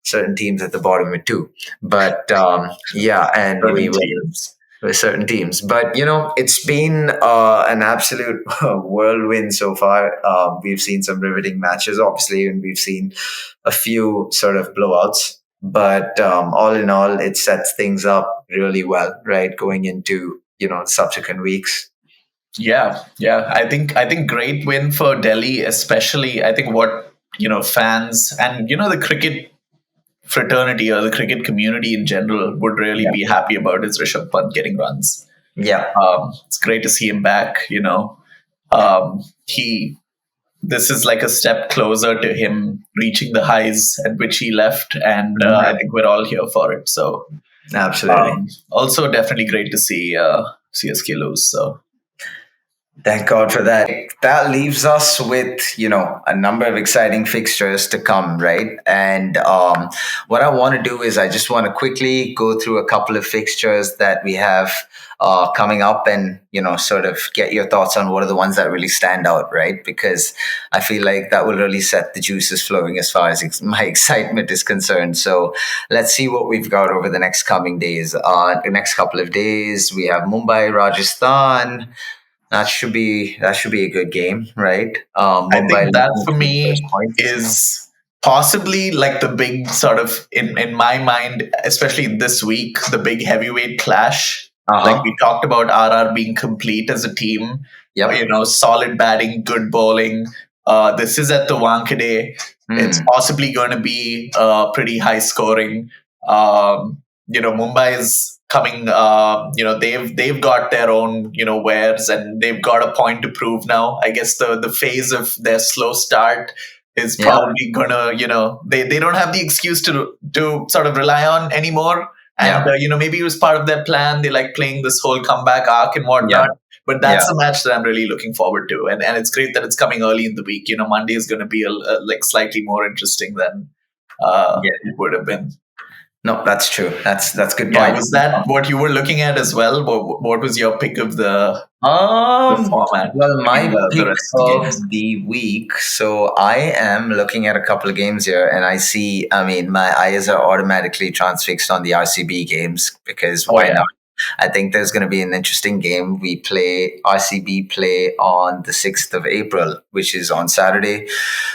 certain teams at the bottom with 2. But and we will with certain teams. But it's been an absolute whirlwind so far. We've seen some riveting matches, obviously, and we've seen a few sort of blowouts. But all in all, it sets things up really well, right, going into subsequent weeks. Yeah. I think great win for Delhi, especially. I think what fans and the cricket fraternity or the cricket community in general would really be happy about is Rishabh Pant getting runs. Yeah, it's great to see him back. He this is like a step closer to him reaching the highs at which he left, and I think we're all here for it. So absolutely. Also, definitely great to see CSK lose. So thank God for that. That leaves us with, a number of exciting fixtures to come, right? And what I want to do is I just want to quickly go through a couple of fixtures that we have coming up and, sort of get your thoughts on what are the ones that really stand out, right? Because I feel like that will really set the juices flowing as far as my excitement is concerned. So let's see what we've got over the next coming days. The next couple of days, we have Mumbai, Rajasthan. That should be a good game, right? I Mumbai think that looking for for the first me points. is possibly like the big sort of in my mind, especially this week, the big heavyweight clash. Like we talked about RR being complete as a team. Solid batting, good bowling. This is at the Wankhede. It's possibly going to be pretty high scoring. Mumbai is coming. They've got their own wares, and they've got a point to prove now. I guess the phase of their slow start is probably gonna they don't have the excuse to sort of rely on anymore. And maybe it was part of their plan. They like playing this whole comeback arc and whatnot. But that's a match that I'm really looking forward to, and it's great that it's coming early in the week. Monday is going to be like slightly more interesting than it would have been. No, that's true. That's good point. Yeah, was that what you were looking at as well? What was your pick of the format? Well, my pick of the week. So I am looking at a couple of games here, and I see. I mean, my eyes are automatically transfixed on the RCB games because why not? I think there's going to be an interesting game. RCB play on the 6th of April, which is on Saturday.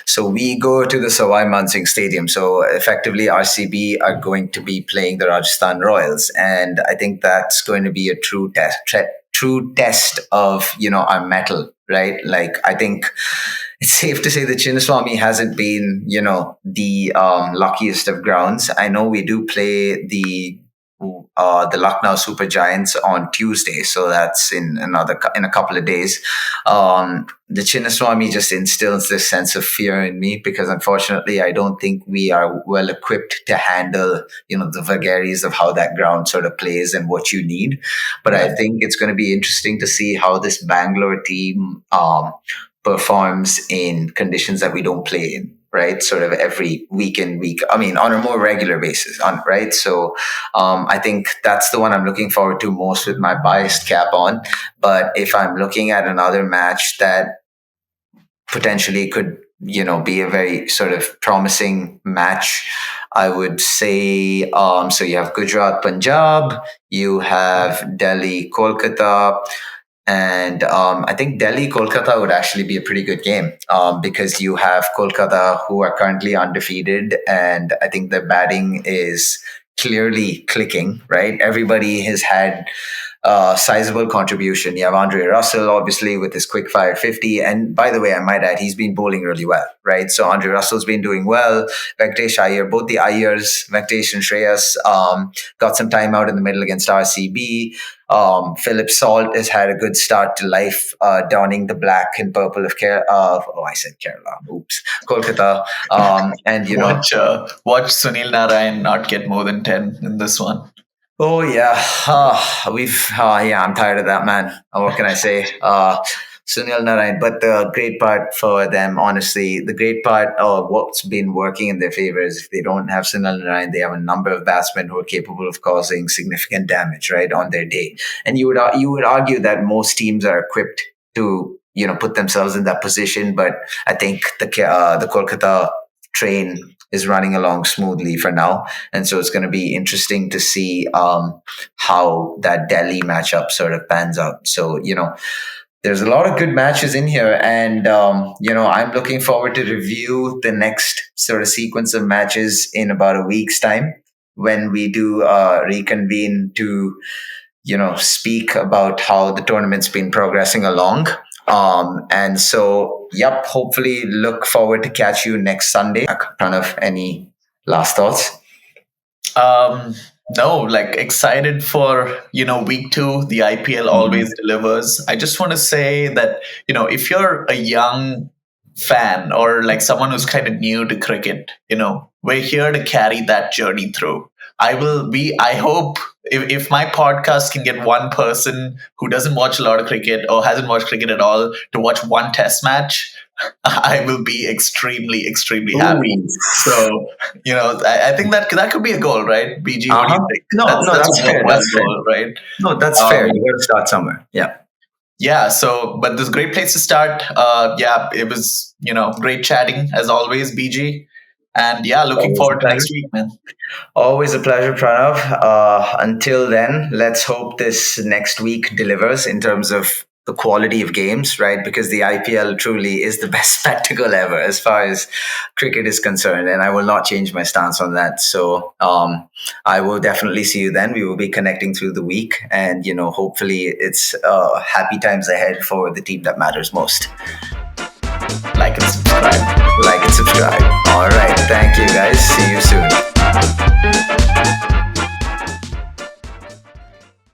So we go to the Sawai Man Singh Stadium. So effectively, RCB are going to be playing the Rajasthan Royals. And I think that's going to be a true test of, our mettle, right? Like, I think it's safe to say that Chinnaswamy hasn't been, the luckiest of grounds. I know we do play the Lucknow Super Giants on Tuesday, so that's in a couple of days. The Chinnaswamy just instills this sense of fear in me because unfortunately I don't think we are well equipped to handle the vagaries of how that ground sort of plays and what you need. But I think it's going to be interesting to see how this Bangalore team performs in conditions that we don't play in. Right, sort of every week. I mean, on a more regular basis. Right, so I think that's the one I'm looking forward to most with my biased cap on. But if I'm looking at another match that potentially could, be a very sort of promising match, I would say. So you have Gujarat, Punjab, you have Delhi, Kolkata. And I think Delhi Kolkata would actually be a pretty good game because you have Kolkata who are currently undefeated, and I think their batting is clearly clicking. Right, everybody has had sizable contribution. You have Andre Russell, obviously, with his quick fire 50. And by the way, I might add, he's been bowling really well, right? So Andre Russell's been doing well. Venkatesh Iyer, both the Iyers, Venkatesh and Shreyas, got some time out in the middle against RCB. Philip Salt has had a good start to life, donning the black and purple of Kerala. I said Kerala. Oops, Kolkata. And watch Sunil Narayan not get more than 10 in this one. Oh yeah, I'm tired of that, man. What can I say? Sunil Narayan. But the great part for them, honestly, the great part of what's been working in their favor is if they don't have Sunil Narayan, they have a number of batsmen who are capable of causing significant damage, right, on their day. And you would argue that most teams are equipped to put themselves in that position, but I think the Kolkata train is running along smoothly for now. And so it's going to be interesting to see how that Delhi matchup sort of pans out. So, there's a lot of good matches in here. And, I'm looking forward to review the next sort of sequence of matches in about a week's time when we do reconvene to, speak about how the tournament's been progressing along. And so, hopefully look forward to catch you next Sunday. Kind of any last thoughts? No, like excited for, week 2, the IPL always delivers. I just want to say that, if you're a young fan or like someone who's kind of new to cricket, we're here to carry that journey through. I hope if my podcast can get one person who doesn't watch a lot of cricket or hasn't watched cricket at all to watch one test match, I will be extremely, extremely happy. So, I think that could be a goal, right? BG, what do you think? That's a fair. worthwhile goal, right? No, that's fair. You got to start somewhere. Yeah. Yeah. So, but this is a great place to start. Yeah, it was, great chatting as always, BG. And yeah, looking forward to next week, man. Always a pleasure, Pranav. Until then, let's hope this next week delivers in terms of the quality of games, right? Because the IPL truly is the best spectacle ever as far as cricket is concerned. And I will not change my stance on that. So I will definitely see you then. We will be connecting through the week. And, hopefully it's happy times ahead for the team that matters most. Like and subscribe. All right. Thank you, guys. See you soon.